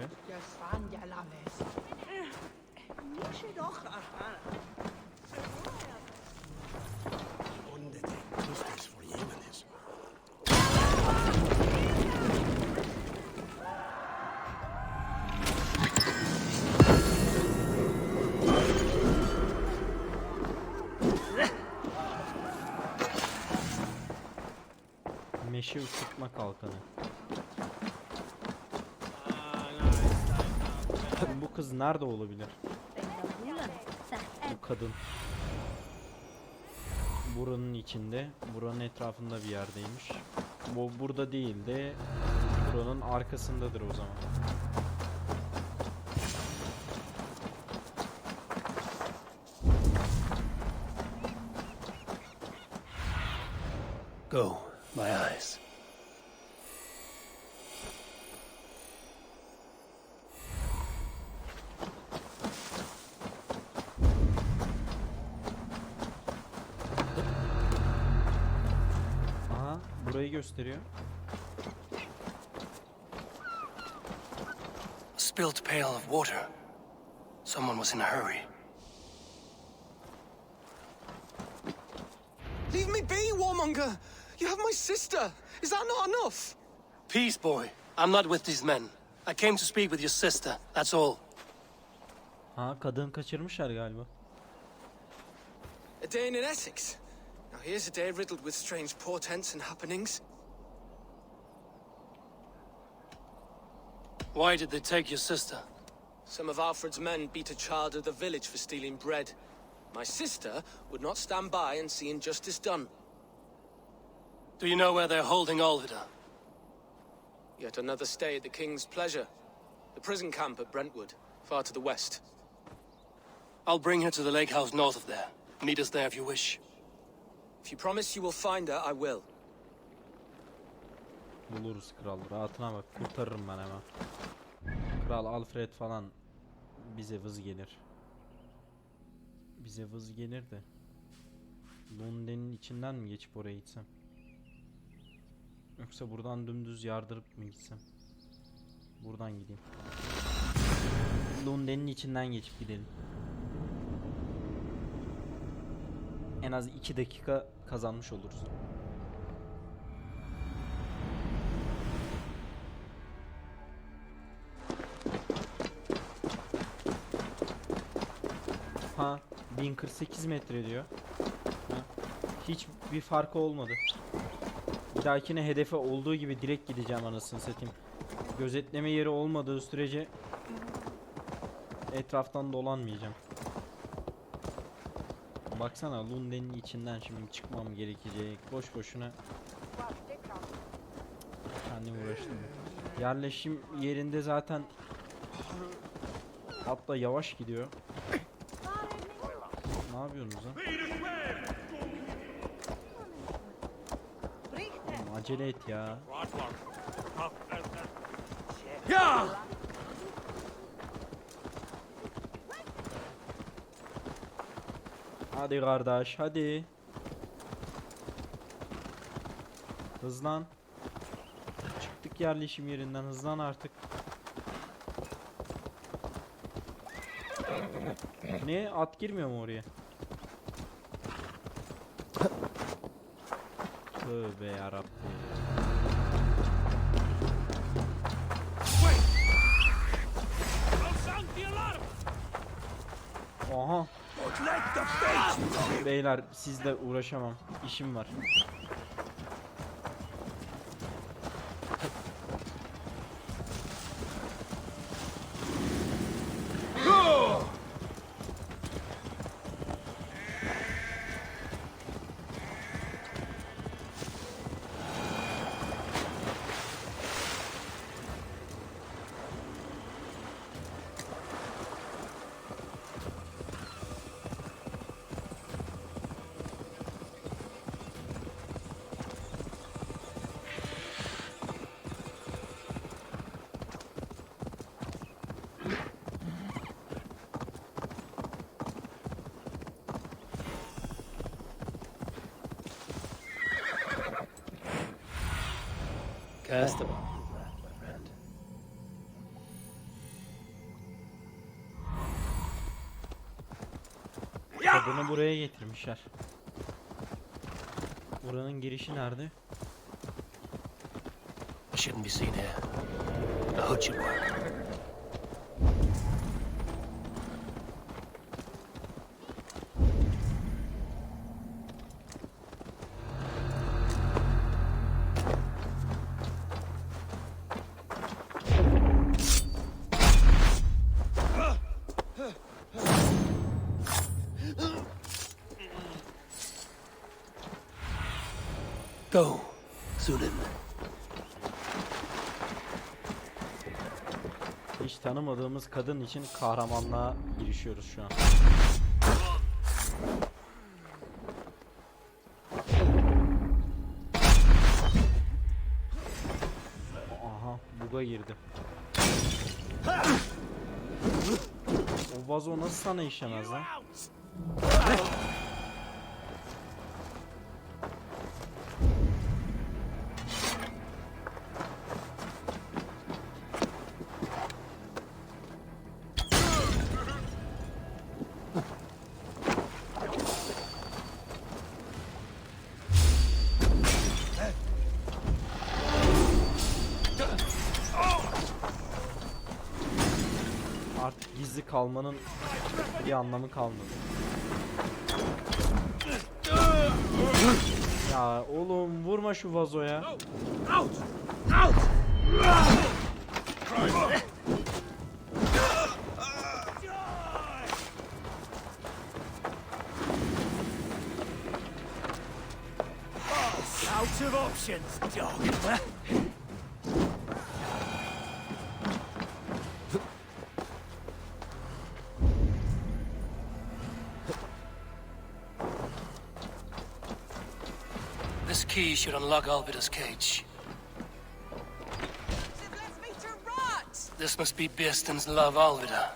Meşe uçurtma kalkanı. Bu kız nerede olabilir? Bu kadın. Buranın içinde, buranın etrafında bir yerdeymiş. Bu burada değil de buranın arkasındadır o zaman. Go, my eyes. Aha, burayı gösteriyor. A spilled pail of water. Someone was in a hurry. Leave me be, warmonger! You have my sister! Is that not enough? Peace, boy. I'm not with these men. I came to speak with your sister, that's all. Ha, kadın kaçırmışlar galiba. A day in Essex. Now here's a day riddled with strange portents and happenings. Why did they take your sister? Some of Alfred's men beat a child of the village for stealing bread. My sister would not stand by and see injustice done. Do you know where they're holding Olvida? Yet another stay at the king's pleasure. The prison camp at Brentwood, far to the west. I'll bring her to the lake house north of there. Meet us there if you wish. If you promise you will find her, I will. Buluruz kral. Rahatına bak. Kurtarırım ben hemen. Kral Alfred falan bize vız gelir. Bize vız gelir de. Londra'nın içinden mi geçip oraya gitsem? Yoksa buradan dümdüz yardırıp mı gitsem? Buradan gideyim. Londra'nın içinden geçip gidelim. En az 2 dakika kazanmış oluruz. Ha, 1048 metre diyor. Ha, hiç bir farkı olmadı. Bir dahakine hedefe olduğu gibi direkt gideceğim anasını satayım. Gözetleme yeri olmadığı sürece etraftan dolanmayacağım. Baksana Lunde'nin içinden şimdi çıkmam gerekecek. Boş boşuna kendim uğraştım. Yerleşim yerinde zaten hatta yavaş gidiyor. Ne yapıyorsunuz lan? Oğlum, acele et ya. Ya! Hadi kardeş, hadi. Hızlan. Çıktık yerleşim yerinden, hızlan artık. Ne? At girmiyor mu oraya? Tövbe yarabbim. Aha. Beyler sizle uğraşamam. İşim var. Festival. Kadını buraya getirmişler. Buranın girişi nerede? I shouldn't be seen here. The hood should work. Go, Sunan. Hiç tanımadığımız kadın için kahramanlığa girişiyoruz şu an. Aha, buga girdi. O vazo nasıl sana işlemez lan? Artık gizli kalmanın bir anlamı kalmadı. Ya oğlum vurma şu vazoya. Out of options, dog. This key should unlock Alvida's cage. This must be Birsten's love, Alvida.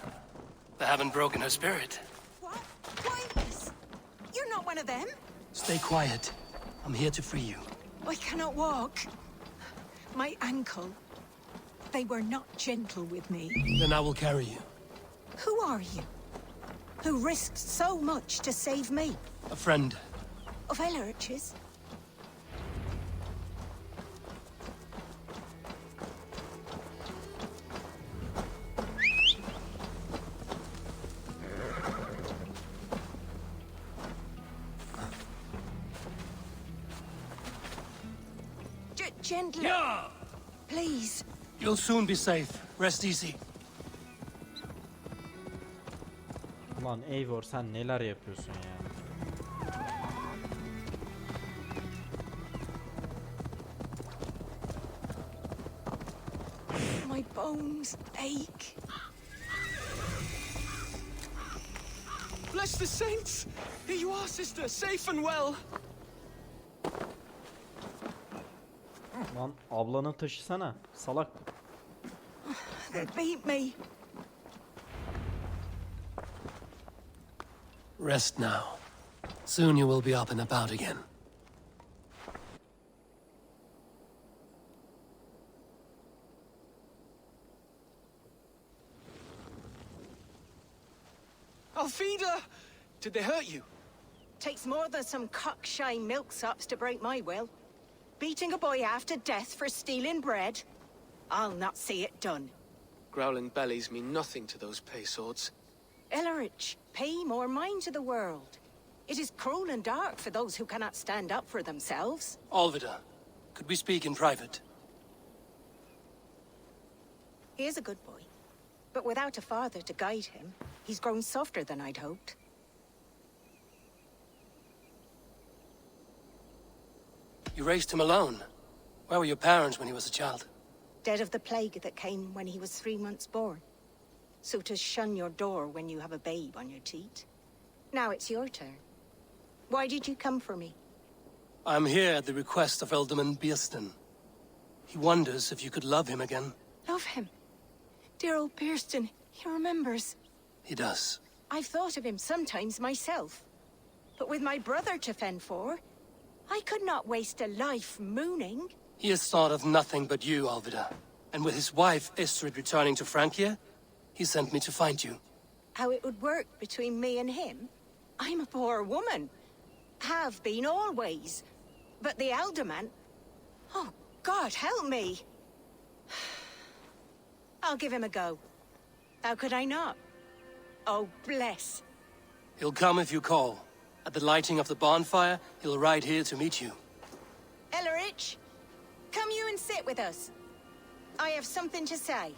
They haven't broken her spirit. What? Quietness! You're not one of them? Stay quiet. I'm here to free you. I cannot walk. My ankle. They were not gentle with me. Then I will carry you. Who are you? Who risked so much to save me? A friend. Of Elrich's? Gently. Please. You'll soon be safe. Rest easy. Ulan Eivor sen neler yapıyorsun ya? My bones ache. Bless the saints! Here you are, sister, safe and well. Lan ablanı taşısana salak. They beat me. Rest now. Soon you will be up and about again. Alfida! Did they hurt you? Takes more than some cockshy milksops to break my will. Beating a boy half to death for stealing bread? I'll not see it done. Growling bellies mean nothing to those pay swords. Elrich, pay more mind to the world. It is cruel and dark for those who cannot stand up for themselves. Alvida, could we speak in private? He is a good boy, but without a father to guide him, he's grown softer than I'd hoped. You raised him alone. Where were your parents when he was a child? Dead of the plague that came when he was 3 months born. So to shun your door when you have a babe on your teat. Now it's your turn. Why did you come for me? I'm here at the request of Ealdorman Birsten. He wonders if you could love him again. Love him? Dear old Birsten, he remembers. He does. I've thought of him sometimes myself. But with my brother to fend for, I could not waste a life mooning. He has thought of nothing but you, Alvida. And with his wife, Istrid, returning to Francia, he sent me to find you. How it would work between me and him? I'm a poor woman. Have been always. But the elder man... Oh, God, help me. I'll give him a go. How could I not? Oh, bless. He'll come if you call. At the lighting of the bonfire, he'll ride here to meet you. Ellerich, come you and sit with us. I have something to say.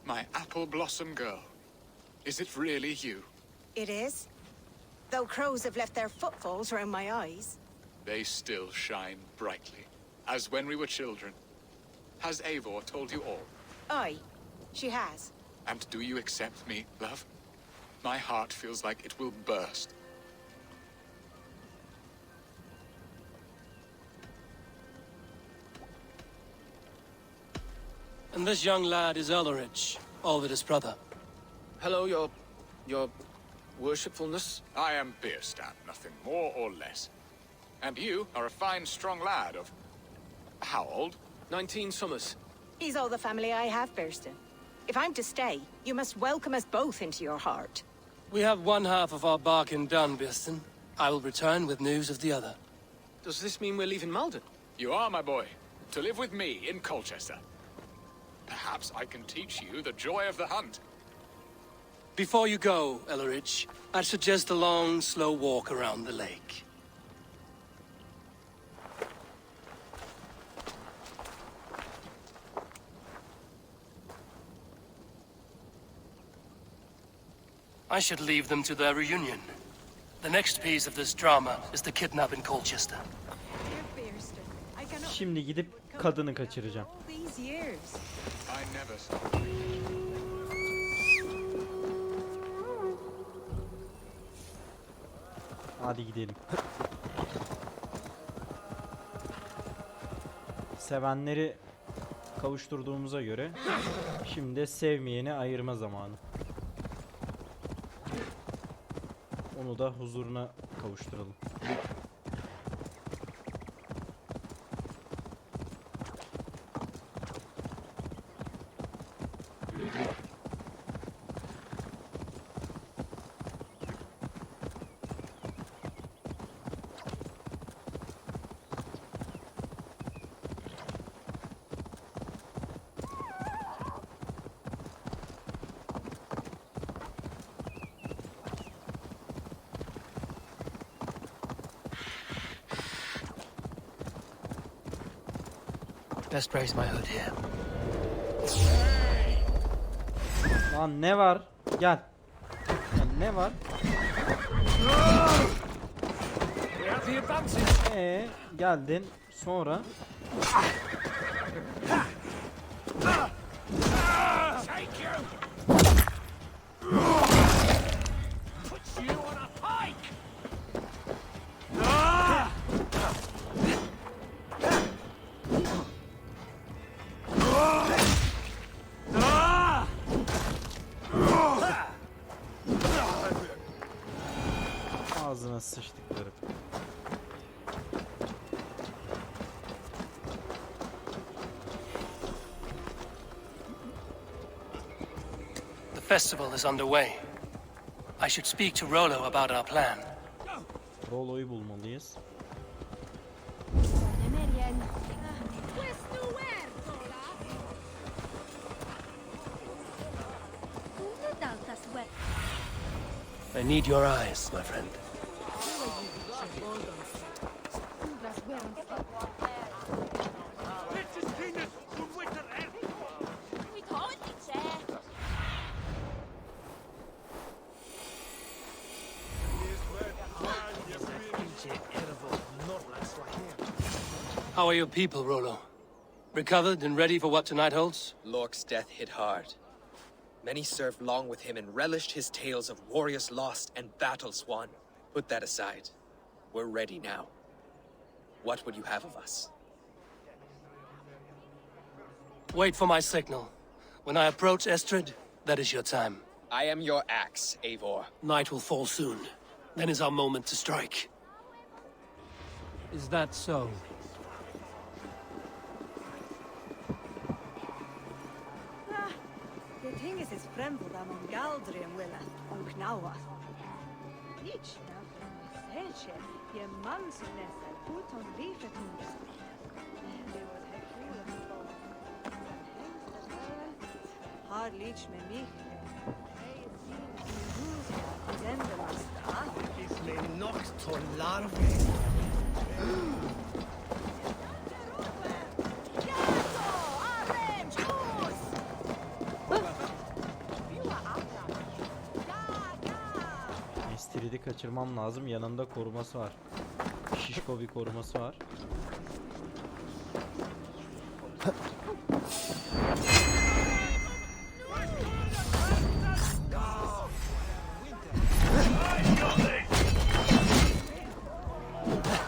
My apple blossom girl. Is it really you? It is. Though crows have left their footfalls round my eyes. They still shine brightly, as when we were children. Has Eivor told you all? Aye, she has. And do you accept me, love? My heart feels like it will burst. And this young lad is Ellerich, Alvida's brother. Hello, your worshipfulness. I am Bierstadt, nothing more or less. And you are a fine, strong lad of... how old? 19 summers. He's all the family I have, Burston. If I'm to stay, you must welcome us both into your heart. We have one half of our bargain done, Birston. I will return with news of the other. Does this mean we're leaving Malden? You are, my boy, to live with me in Colchester. Perhaps I can teach you the joy of the hunt. Before you go, Ellerich, I'd suggest a long, slow walk around the lake. I should leave them to their reunion. The next piece of this drama is the kidnap in Colchester. Şimdi gidip kadını kaçıracağım. I never saw. Hadi gidelim. Sevenleri kavuşturduğumuza göre şimdi de sevmeyeni ayırma zamanı. Onu da huzuruna kavuşturalım. Best raise my hood here. Lan ne var? Gel. Lan ne var? Geldin. Sonra ağzına sıçtıkları. The festival is underway. I should speak to Rollo about our plan. Rollo'yu bulmalıyız. I need your eyes, my friend. How are your people, Rollo? Recovered and ready for what tonight holds? Lork's death hit hard. Many served long with him and relished his tales of warriors lost and battles won. Put that aside. We're ready now. What would you have of us? Wait for my signal. When I approach Estrid, that is your time. I am your axe, Eivor. Night will fall soon. Then is our moment to strike. Is that so? The thing is his friend for them on Galdrian Willa, on Knawa. Each now from Selche, your man's lesser, put on leaf at him. There was a few of them. Hard leech me mich. Is me nocton larvae. Estrid'i kaçırmam lazım. Yanında koruması var. Şişko bir koruması var.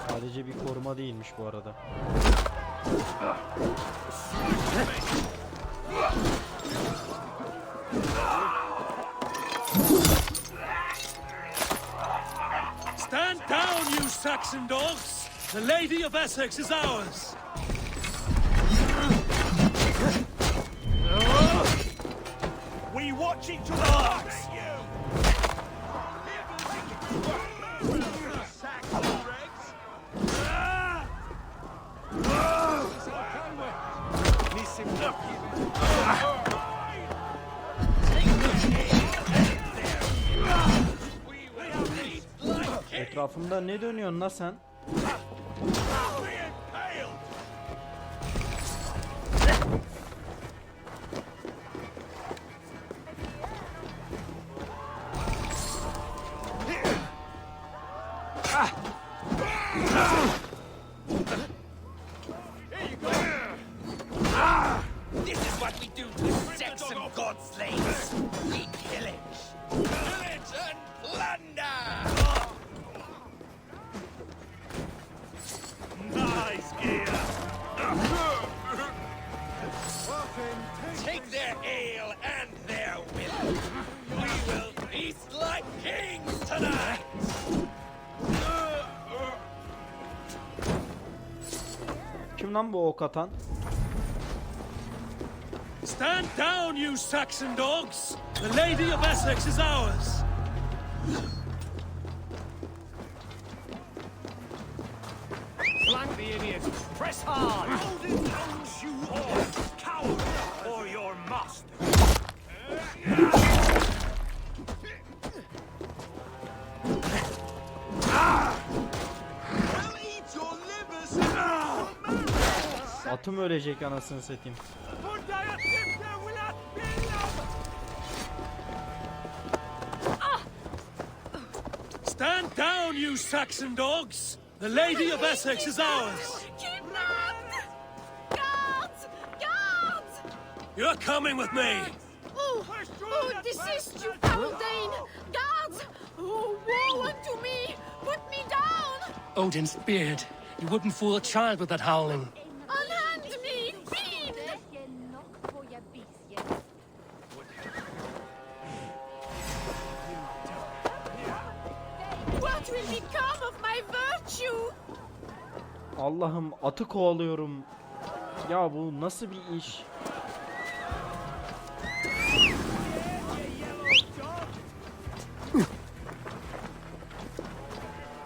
Sadece bir koruma değilmiş bu arada. Stand down, you Saxon dogs! The Lady of Essex is ours! We watch each other! Etrafımda ne dönüyorsun lan sen? This is what we do to Saxon god slaves. We pillage. Pillage and plunder! Nice gear! Take their ale and their will. We will feast like kings tonight! Kim lan bu ok atan? Stand down, you Saxon dogs! The Lady of Essex is ours! Flank the idiots! Press hard! Odin owns you all! Coward! Or your master! Atım ölecek anasını satayım. Stand down, you Saxon dogs! The Lady of Essex is ours! Kidnapped! Guards! Guards! You're coming with me! Oh, desist, you foul Dane! Guards! Oh, woe unto me! Put me down! Odin's beard. You wouldn't fool a child with that howling. Unhand me, fiend! What will become of my virtue? Allah'ım atı kovalıyorum. Ya bu nasıl bir iş?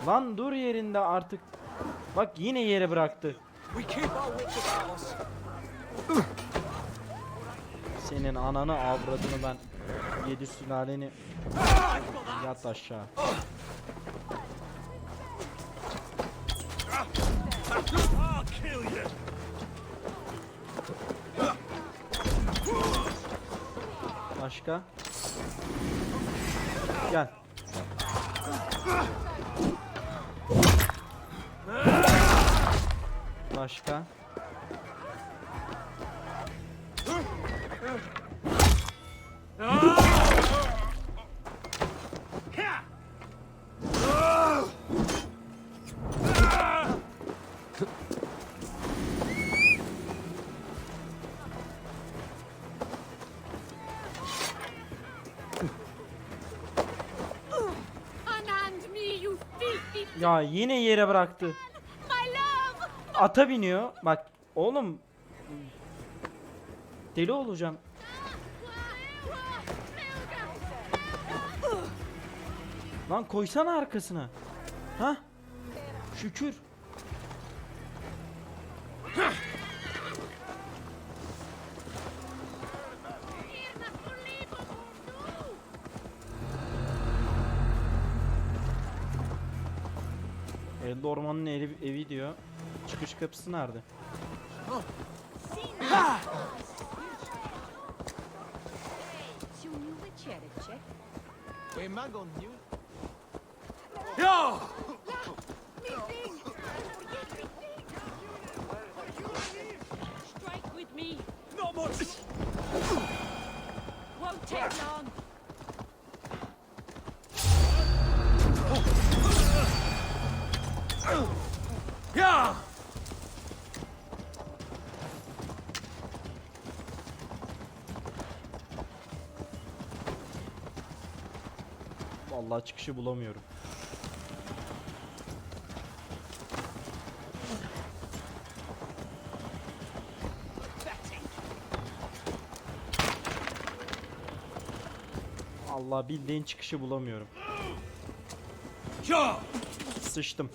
Lan dur yerinde artık. Bak yine yere bıraktı. Senin ananı avradını ben. Yedi sülaleni. Yat aşağı. I'll kill you! Başka? Gel. Başka? Ya yine yere bıraktı. Ata biniyor. Bak oğlum. Deli olacağım. Lan koysana arkasına. Ha? Şükür. Elde ormanın evi diyor. Çıkış kapısı nerede? Yeah! Strike with me. Not much. Won't take long. Yeah! Vallahi çıkışı bulamıyorum. Allah bildiğin çıkışı bulamıyorum. Sıçtım.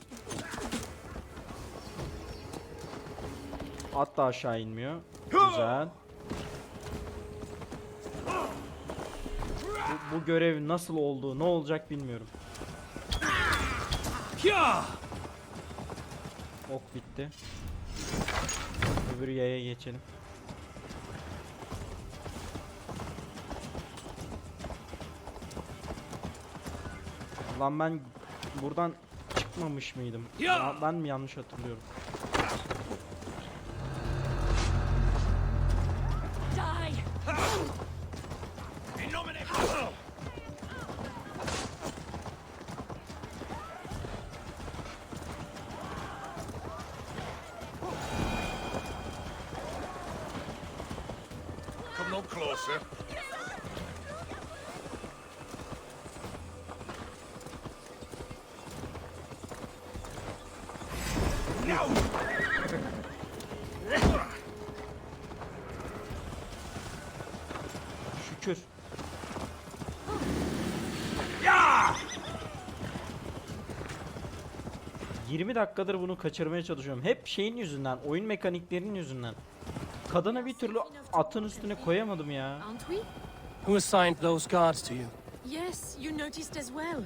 Hatta aşağı inmiyor. Güzel. Bu görev nasıl oldu, ne olacak bilmiyorum. Ok bitti. Öbür yaya geçelim. Lan ben buradan çıkmamış mıydım? Ya ben mi yanlış hatırlıyorum? Come no closer. No! Şükür. Ya! 20 dakikadır bunu kaçırmaya çalışıyorum. Hep şeyin yüzünden, oyun mekaniklerinin yüzünden. Kadına bir türlü atın üstüne koyamadım ya. Who assigned those guards to you? Yes, you noticed as well.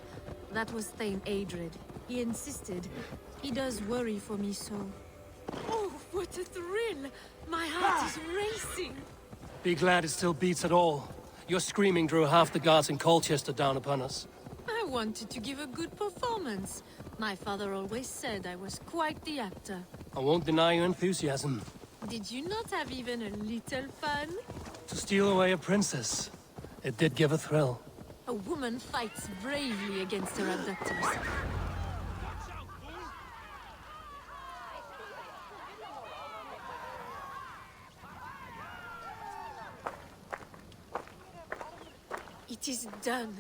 That was Thane Adred. He insisted. He does worry for me so. Oh, what a thrill! My heart is racing. Be glad it still beats at all. Your screaming drew half the guards in Colchester down upon us. I wanted to give a good performance. My father always said I was quite the actor. I won't deny your enthusiasm. Did you not have even a little fun? To steal away a princess, it did give a thrill. A woman fights bravely against her abductors. It is done,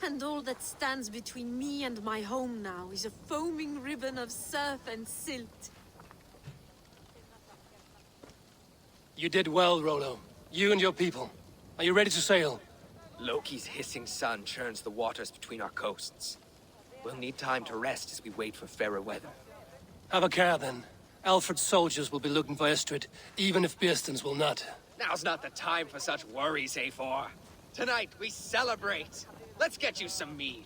and all that stands between me and my home now is a foaming ribbon of surf and silt. You did well, Rollo. You and your people. Are you ready to sail? Loki's hissing sun churns the waters between our coasts. We'll need time to rest as we wait for fairer weather. Have a care, then. Alfred's soldiers will be looking for Estrid, even if Birsten's will not. Now's not the time for such worries, A4. Tonight, we celebrate. Let's get you some mead.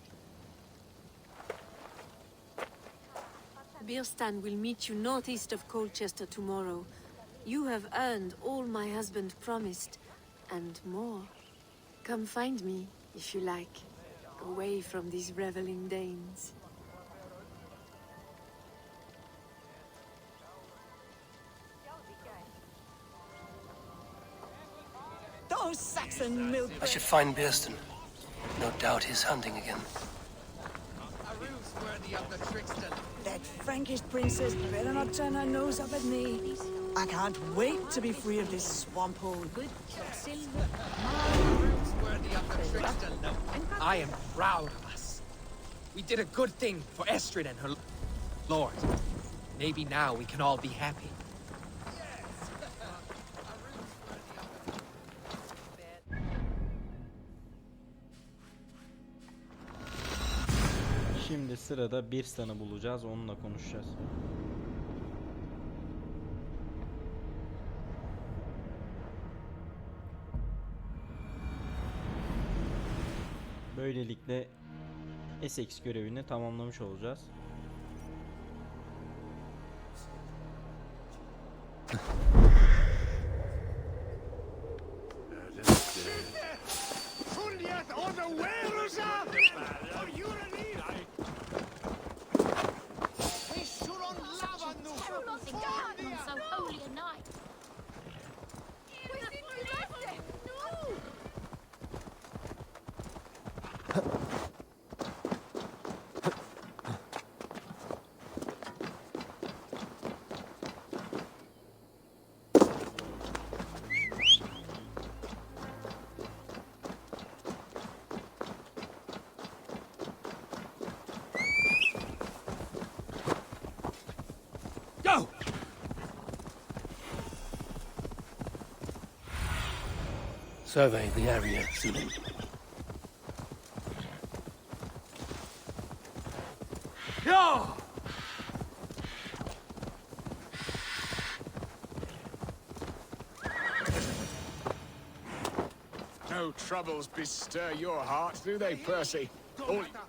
Birstan will meet you northeast of Colchester tomorrow. You have earned all my husband promised, and more. Come find me, if you like, away from these reveling Danes. Those Saxon milk. I should find Birsten. No doubt he's hunting again. A ruse worthy of the trickster. That Frankish princess better not turn her nose up at me. I can't wait to be free of this swamp hole. Good A ruse worthy of the trickster. I am proud of us. We did a good thing for Estrid and her lord. Maybe now we can all be happy. Şimdi sırada Birstan'ı bulacağız. Onunla konuşacağız. Böylelikle Essex görevini tamamlamış olacağız. Go! Survey the area, Seaman. No! No troubles bestir your heart, do they, Percy?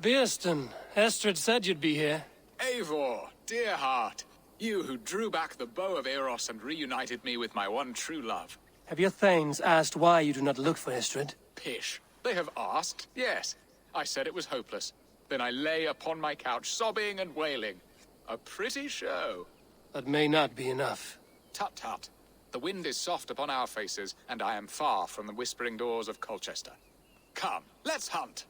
Beerston, Estrid said you'd be here. Eivor, dear heart, you who drew back the bow of Eros and reunited me with my one true love. Have your thanes asked why you do not look for Estrid? Pish. They have asked, yes. I said it was hopeless. Then I lay upon my couch, sobbing and wailing. A pretty show. That may not be enough. Tut tut. The wind is soft upon our faces, and I am far from the whispering doors of Colchester. Come, let's hunt.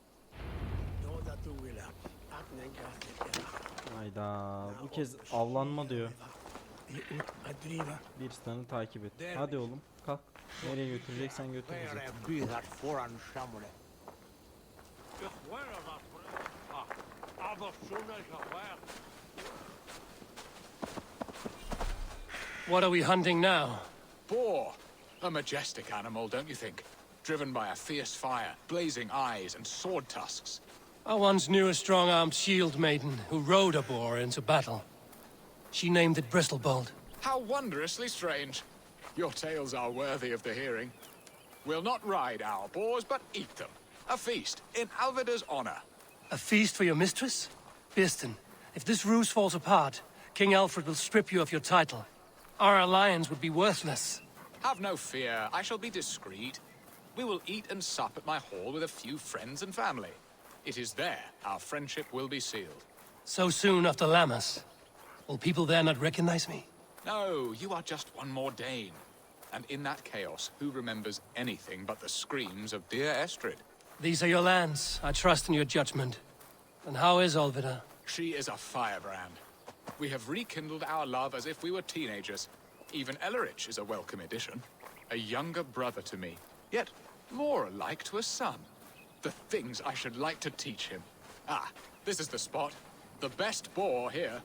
Hayda, bu kez avlanma diyor. Birstan'ı takip et. Hadi oğlum, kalk. Nereye götüreceksen götür bizi. What are we hunting now? Boar. A majestic animal, don't you think? Driven by a fierce fire, blazing eyes and sword tusks. I once knew a strong-armed shield maiden who rode a boar into battle. She named it Bristolbolt. How wondrously strange. Your tales are worthy of the hearing. We'll not ride our boars, but eat them. A feast, in Alvida's honor. A feast for your mistress? Beerston, if this ruse falls apart, King Alfred will strip you of your title. Our alliance would be worthless. Have no fear, I shall be discreet. We will eat and sup at my hall with a few friends and family. It is there our friendship will be sealed. So soon after Lammas. Will people there not recognize me? No, you are just one more Dane. And in that chaos, who remembers anything but the screams of dear Estrid? These are your lands. I trust in your judgment. And how is Olvida? She is a firebrand. We have rekindled our love as if we were teenagers. Even Ellerich is a welcome addition. A younger brother to me, yet more alike to a son. The things I should like to teach him. Ah, this is the spot. The best boar here.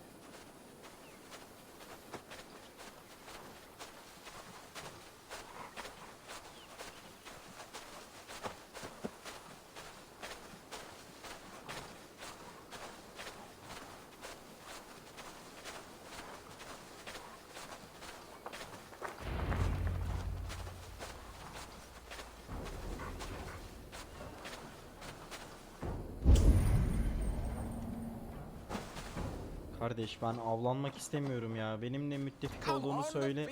Kardeş ben avlanmak istemiyorum ya. Benimle müttefik olduğunu söyle.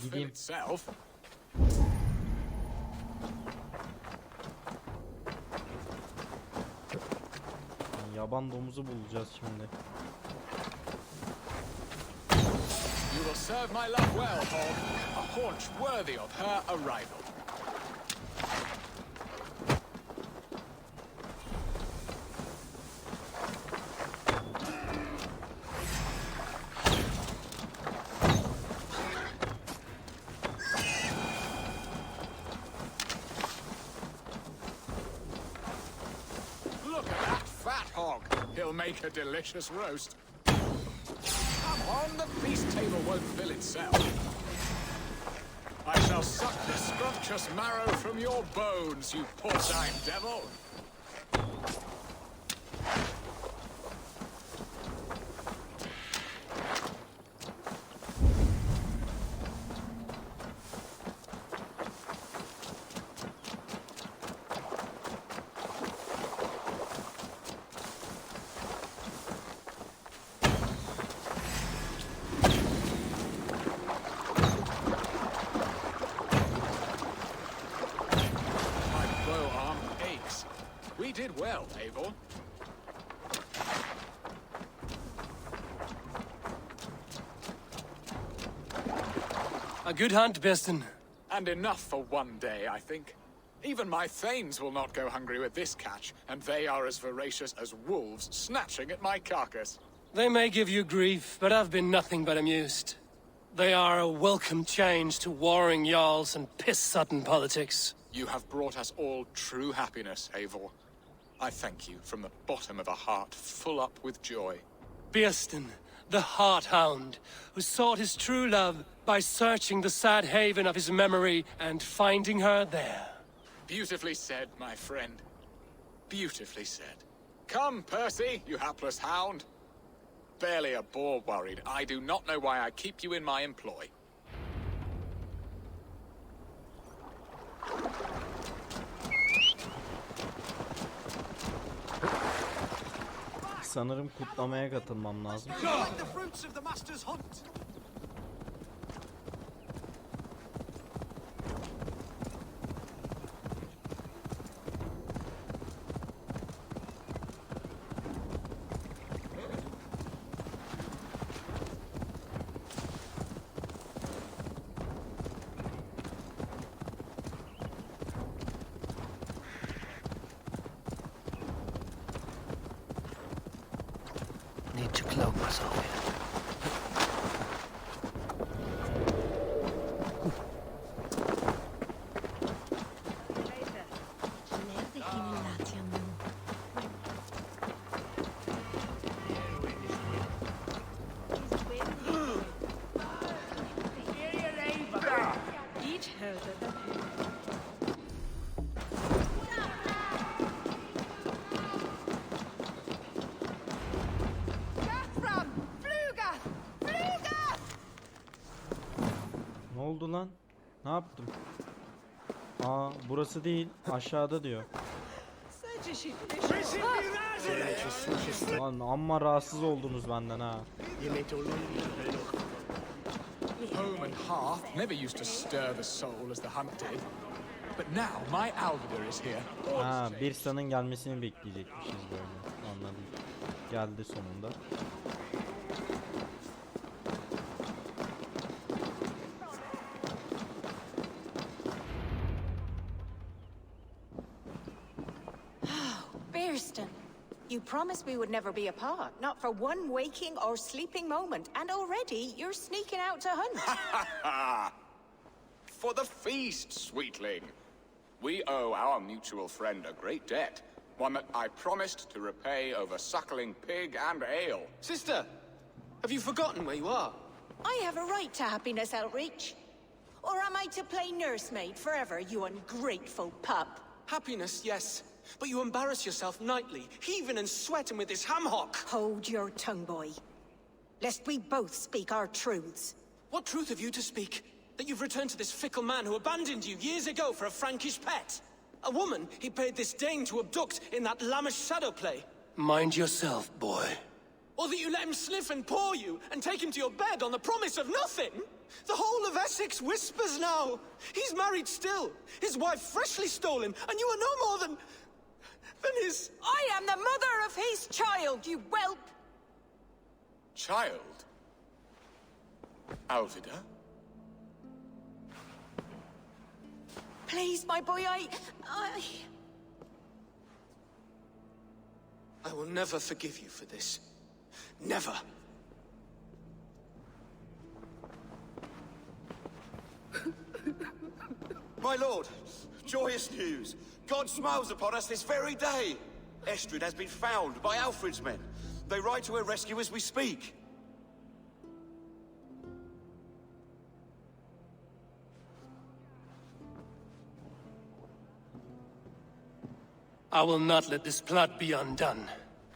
Gideyim. Yaban domuzu bulacağız şimdi. You will serve my love well, Hog. A haunch worthy of her arrival. He'll make a delicious roast. Come on, the feast table won't fill itself. I shall suck the scrumptious marrow from your bones, you porcine devil. We did well, Eivor. A good hunt, Beston. And enough for one day, I think. Even my thanes will not go hungry with this catch, and they are as voracious as wolves snatching at my carcass. They may give you grief, but I've been nothing but amused. They are a welcome change to warring jarls and piss-sudden politics. You have brought us all true happiness, Eivor. I thank you from the bottom of a heart full up with joy. Birsten, the Heart Hound, who sought his true love by searching the sad haven of his memory and finding her there. Beautifully said, my friend. Beautifully said. Come, Percy, you hapless hound. Barely a boar worried. I do not know why I keep you in my employ. Sanırım kutlamaya katılmam lazım. Need to cloak myself here. Ne oldu lan? Ne yaptım? Aa, burası değil. Aşağıda diyor. Lan amma rahatsız oldunuz benden ha. Home and hearth never used to stir the soul as the hunt did. But now my Alvidar is here. Ha, Birstan'ın gelmesini bekleyecekmişiz böyle. Anladım. Geldi sonunda. You promised we would never be apart, not for one waking or sleeping moment, and already you're sneaking out to hunt. For the feast, sweetling. We owe our mutual friend a great debt, one that I promised to repay over suckling pig and ale. Sister, have you forgotten where you are? I have a right to happiness, Outreach. Or am I to play nursemaid forever, you ungrateful pup? Happiness, yes. But you embarrass yourself nightly, heaving and sweating with this ham-hock. Hold your tongue, boy. Lest we both speak our truths. What truth have you to speak? That you've returned to this fickle man who abandoned you years ago for a Frankish pet? A woman he paid this Dane to abduct in that lammish shadow play? Mind yourself, boy. Or that you let him sniff and paw you, and take him to your bed on the promise of nothing? The whole of Essex whispers now. He's married still, his wife freshly stolen, and you are no more than his... I am the mother of his child, you whelp! Child? Alvidar? Please, my boy, I will never forgive you for this. Never. My lord, joyous news. God smiles upon us this very day. Estrid has been found by Alfred's men. They ride to her rescue as we speak. I will not let this plot be undone.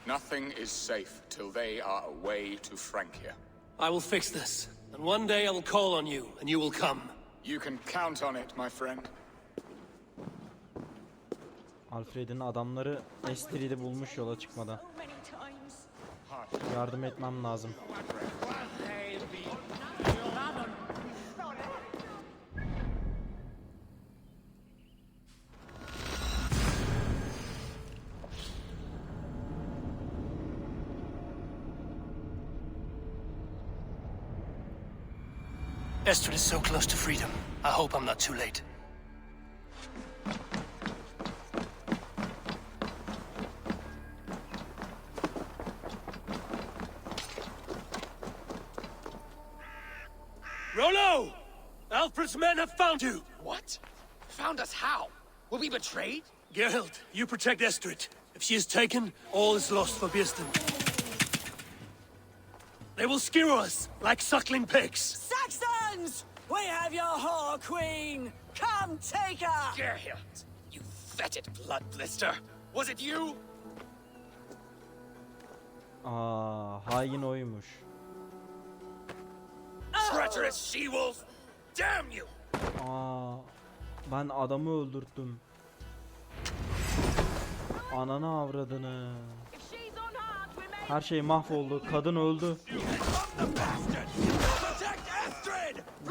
Nothing is safe till they are away to Francia. I will fix this, and one day I will call on you, and you will come. You can count on it, my friend. Alfred'in adamları Estrid'i bulmuş yola çıkmadan. Yardım etmem lazım. Estrid is so close to freedom. I hope I'm not too late. Rollo! Alfred's men have found you! What? Found us how? Were we betrayed? Gerhild, you protect Estrid. If she is taken, all is lost for Birsten. They will skewer us like suckling pigs. Saxons! We have your whore queen! Come take her! Gerhild, you fetid blood blister! Was it you? Hain oymuş. Treacherous she-wolf! Damn you! Ben adamı öldürttüm. Ananı avradını. Her şey mahvoldu. Kadın öldü.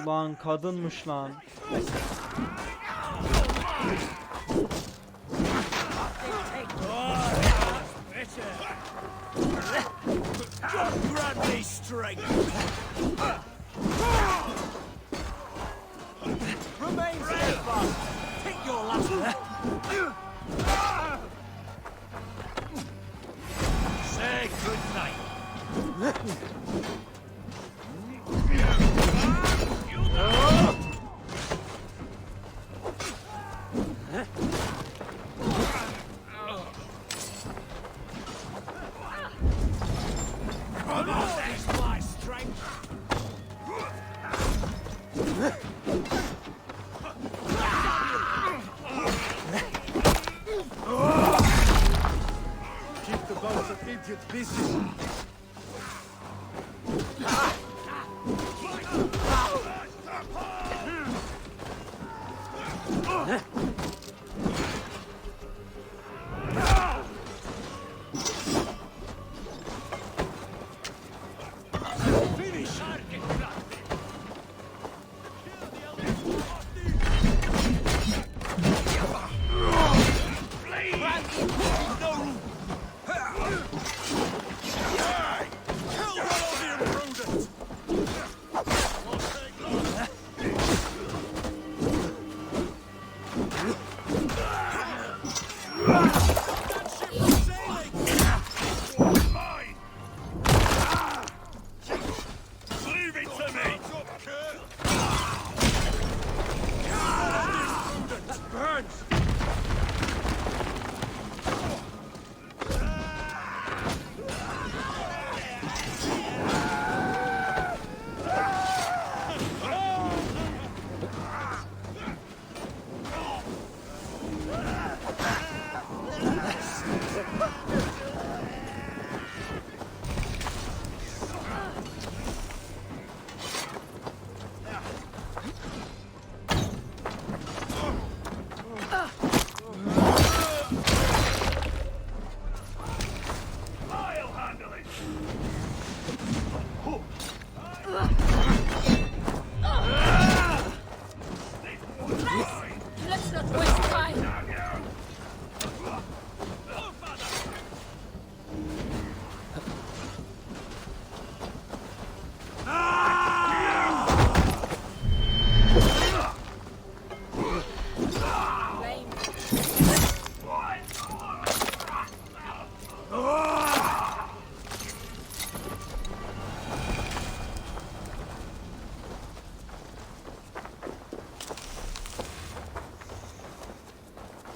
Lan kadınmış lan. Remain steadfast! Take your last Say good night. My strength. Keep the bones of idiot busy.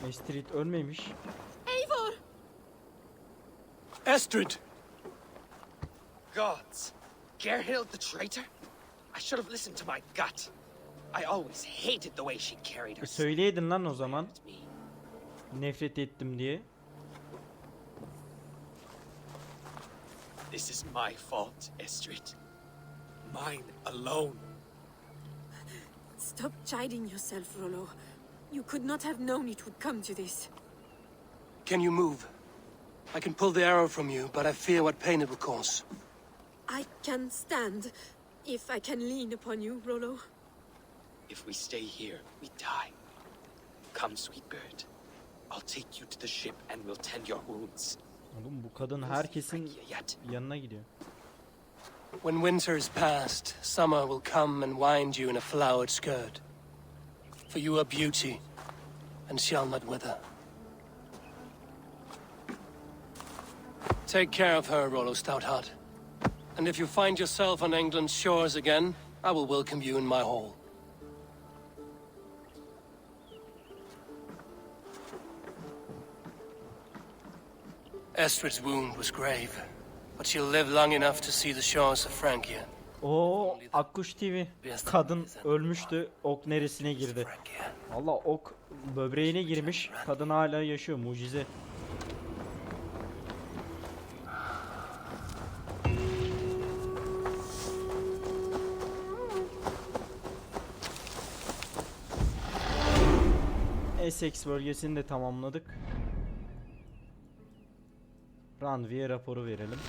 Estrid ölmemiş. Eivor! Estrid! Gods! Gerhild the traitor? I should have listened to my gut. I always hated the way she carried herself. Söyleydin lan o zaman. Nefret ettim diye. This is my fault, Estrid. Mine alone. Stop chiding yourself, Rollo. You could not have known it would come to this. Can you move? I can pull the arrow from you, but I fear what pain it will cause. I can stand, if I can lean upon you, Rollo. If we stay here, we die. Come, sweet bird. I'll take you to the ship and we'll tend your wounds. Oğlum bu kadın herkesin yanına gidiyor. When winter is past, summer will come and wind you in a flowered skirt. For you are beauty, and shall not wither. Take care of her, Rollo Stoutheart. And if you find yourself on England's shores again, I will welcome you in my hall. Estrid's wound was grave, but she'll live long enough to see the shores of Francia. Oo, Akkuş TV. Kadın ölmüştü. Ok neresine girdi? Valla ok böbreğine girmiş. Kadın hala yaşıyor. Mucize. Essex bölgesini de tamamladık. Ranvier raporu verelim.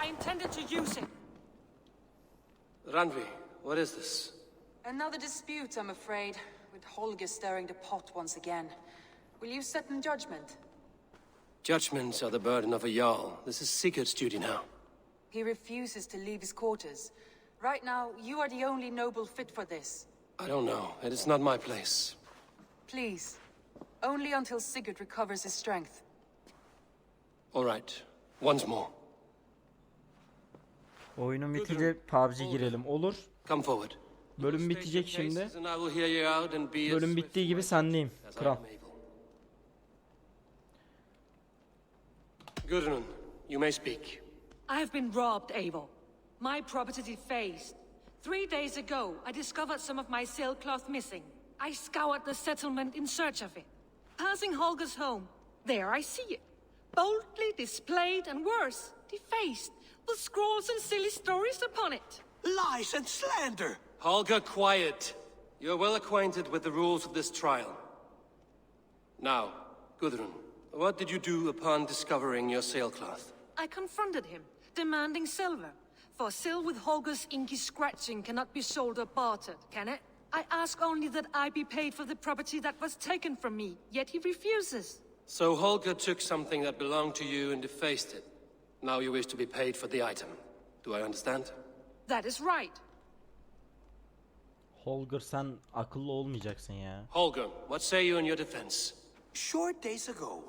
I intended to use it. Randvi, what is this? Another dispute, I'm afraid, with Holger stirring the pot once again. Will you sit in judgment? Judgments are the burden of a Jarl. This is Sigurd's duty now. He refuses to leave his quarters. Right now, you are the only noble fit for this. I don't know. It is not my place. Please. Only until Sigurd recovers his strength. All right. Once more. Oyunun bitince PUBG girelim. Olur. Come forward. Bölüm bitecek şimdi. Bölüm bittiği gibi sendeyim. Kral. Gudrun, you may speak. I have been robbed, Eivor. My property defaced. 3 days ago, I discovered some of my sailcloth missing. I scoured the settlement in search of it. Passing Holger's home, there I see it. Boldly displayed and worse, defaced, with scrawls and silly stories upon it. Lies and slander! Holger, quiet. You're well acquainted with the rules of this trial. Now, Gudrun, what did you do upon discovering your sailcloth? I confronted him, demanding silver. For sil with Holger's inky scratching cannot be sold or bartered, can it? I ask only that I be paid for the property that was taken from me, yet he refuses. So Holger took something that belonged to you and defaced it. Now you wish to be paid for the item. Do I understand? That is right. Holger, sen akıllı olmayacaksın ya. Holger, what say you in your defense? Short days ago,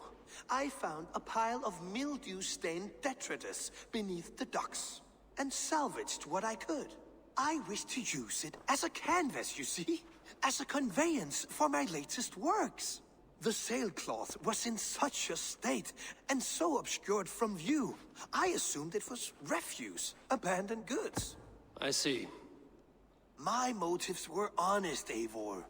I found a pile of mildew-stained detritus beneath the docks, and salvaged what I could. I wish to use it as a canvas, you see? As a conveyance for my latest works. The sailcloth was in such a state, and so obscured from view, I assumed it was refuse, abandoned goods. I see. My motives were honest, Eivor.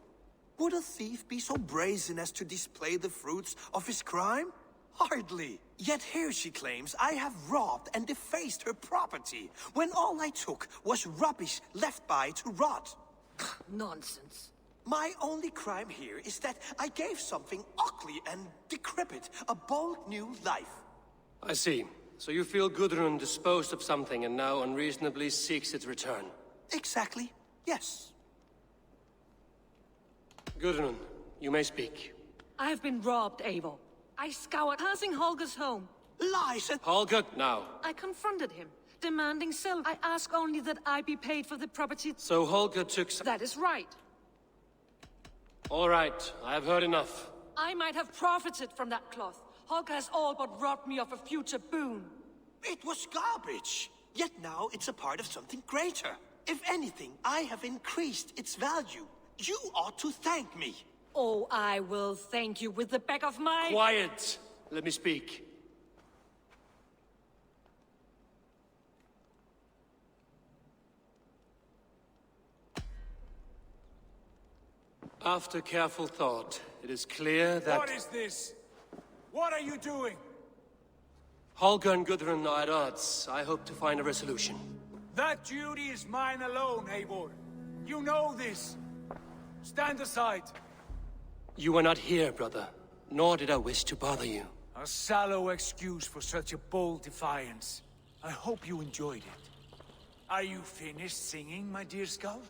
Would a thief be so brazen as to display the fruits of his crime? Hardly. Yet here she claims I have robbed and defaced her property, when all I took was rubbish left by to rot. Nonsense. My only crime here is that I gave something ugly and decrepit a bold new life. I see. So you feel Gudrun disposed of something and now unreasonably seeks its return? Exactly, yes. Gudrun, you may speak. I have been robbed, Eivor. I scoured passing Holger's home. Lies and... Holger, now. I confronted him, demanding silver. I ask only that I be paid for the property. So Holger took That is right. All right, I have heard enough. I might have profited from that cloth. Holger has all but robbed me of a future boon. It was garbage. Yet now it's a part of something greater. If anything, I have increased its value. You ought to thank me. Oh, I will thank you with the back of my... Quiet! Let me speak. After careful thought, it is clear that... What is this? What are you doing? Holger and Gudrun are at odds. I hope to find a resolution. That duty is mine alone, Eivor. You know this. Stand aside. You were not here, brother. Nor did I wish to bother you. A sallow excuse for such a bold defiance. I hope you enjoyed it. Are you finished singing, my dear Skald?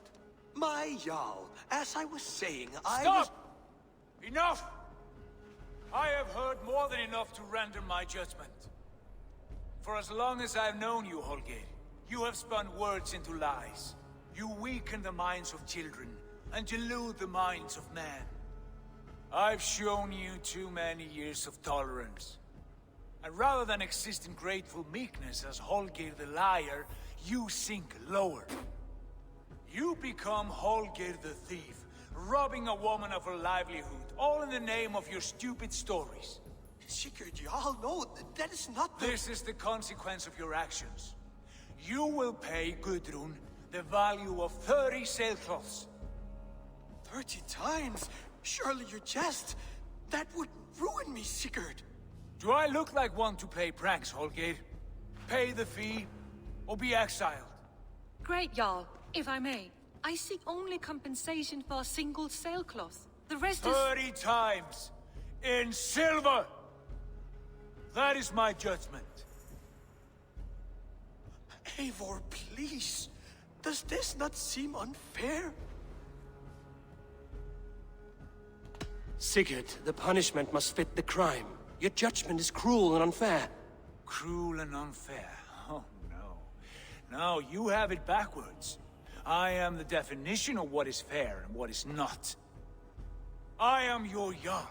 My Jarl, as I was saying, Stop! Enough! I have heard more than enough to render my judgment. For as long as I've known you, Holger, you have spun words into lies. You weaken the minds of children and delude the minds of men. I've shown you too many years of tolerance. And rather than exist in grateful meekness as Holger the liar, you sink lower. You become Holger the thief, robbing a woman of her livelihood, all in the name of your stupid stories. Sigurd, Jarl, no, that is not the... This is the consequence of your actions. You will pay Gudrun the value of 30 sailcloths. 30 times? Surely you jest. That would ruin me, Sigurd. Do I look like one to play pranks, Holger? Pay the fee, or be exiled. Great, Jarl. If I may, I seek only compensation for a single sailcloth. The rest is... 30 times! In silver! That is my judgment. Eivor, please. Does this not seem unfair? Sigurd, the punishment must fit the crime. Your judgment is cruel and unfair. Cruel and unfair? Oh, no. No, you have it backwards. I am the definition of what is fair and what is not. I am your Jarl,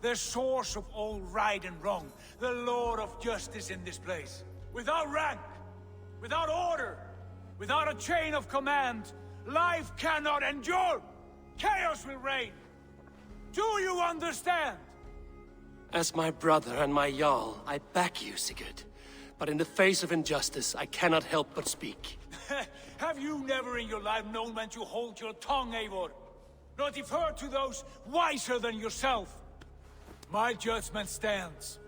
the source of all right and wrong, the Lord of justice in this place. Without rank, without order, without a chain of command, life cannot endure. Chaos will reign. Do you understand? As my brother and my Jarl, I back you, Sigurd. But in the face of injustice, I cannot help but speak. Have you never in your life known when to hold your tongue, Eivor? Nor defer to those wiser than yourself? My judgment stands.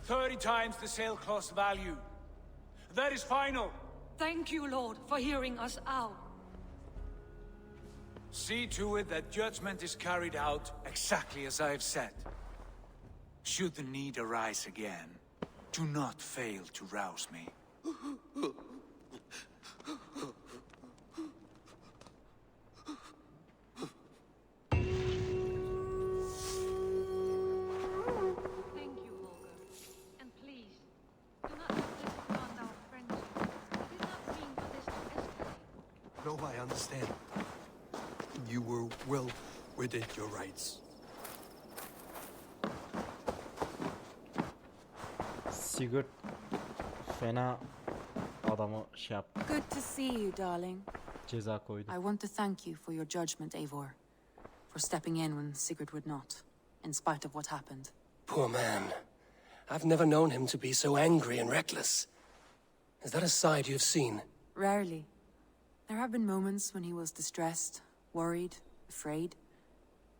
30 times the sailcloth's value. That is final. Thank you, Lord, for hearing us out. See to it that judgment is carried out exactly as I have said. Should the need arise again, do not fail to rouse me. Thank you, Holger. And please, do not let this bond our friendship. I did not mean for this to escalate. No, I understand. You were well within your rights. Sigurd fena adamı şey yaptı. Good to see you, darling. Ceza koydu. I want to thank you for your judgment, Eivor. For stepping in when Sigurd would not, in spite of what happened. Poor man. I've never known him to be so angry and reckless. Is that a side you've seen? Rarely. There have been moments when he was distressed, worried, afraid.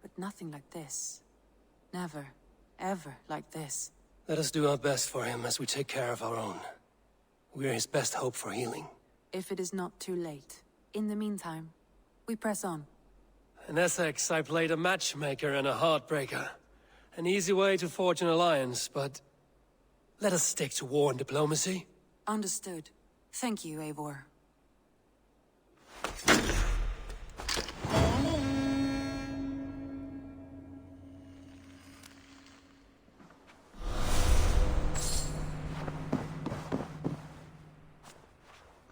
But nothing like this. Never, ever like this. Let us do our best for him as we take care of our own. We are his best hope for healing. If it is not too late. In the meantime, we press on. In Essex, I played a matchmaker and a heartbreaker. An easy way to forge an alliance, but let us stick to war and diplomacy. Understood. Thank you, Eivor.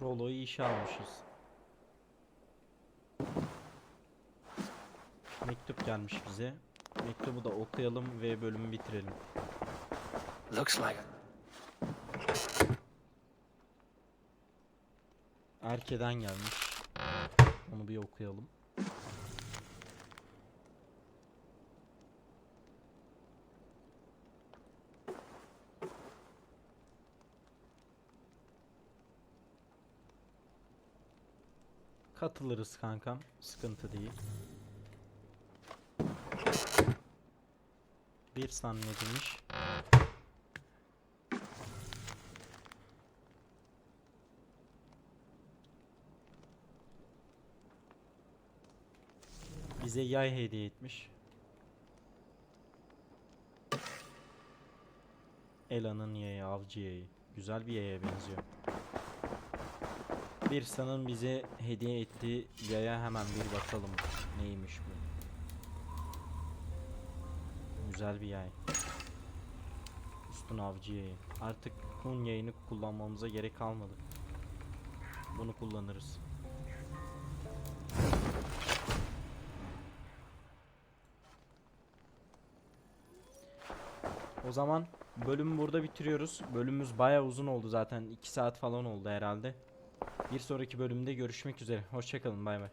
Rollo'yu işe almışız. Mektup gelmiş bize. Mektubu da okuyalım ve bölümü bitirelim. Looks like Erke'den gelmiş. Onu bir okuyalım. Katılırız kankam. Sıkıntı değil. Bir san ne demiş? Bize yay hediye etmiş. Ela'nın yayı, avcı yayı. Güzel bir yaya benziyor. Bir sanın bize hediye ettiği yaya hemen bir bakalım. Neymiş bu? Güzel bir yay. Üstün avcı yayı. Artık Hun yayını kullanmamıza gerek kalmadı. Bunu kullanırız. O zaman bölümü burada bitiriyoruz. Bölümümüz bayağı uzun oldu zaten. 2 saat falan oldu herhalde. Bir sonraki bölümde görüşmek üzere. Hoşça kalın. Bay bay.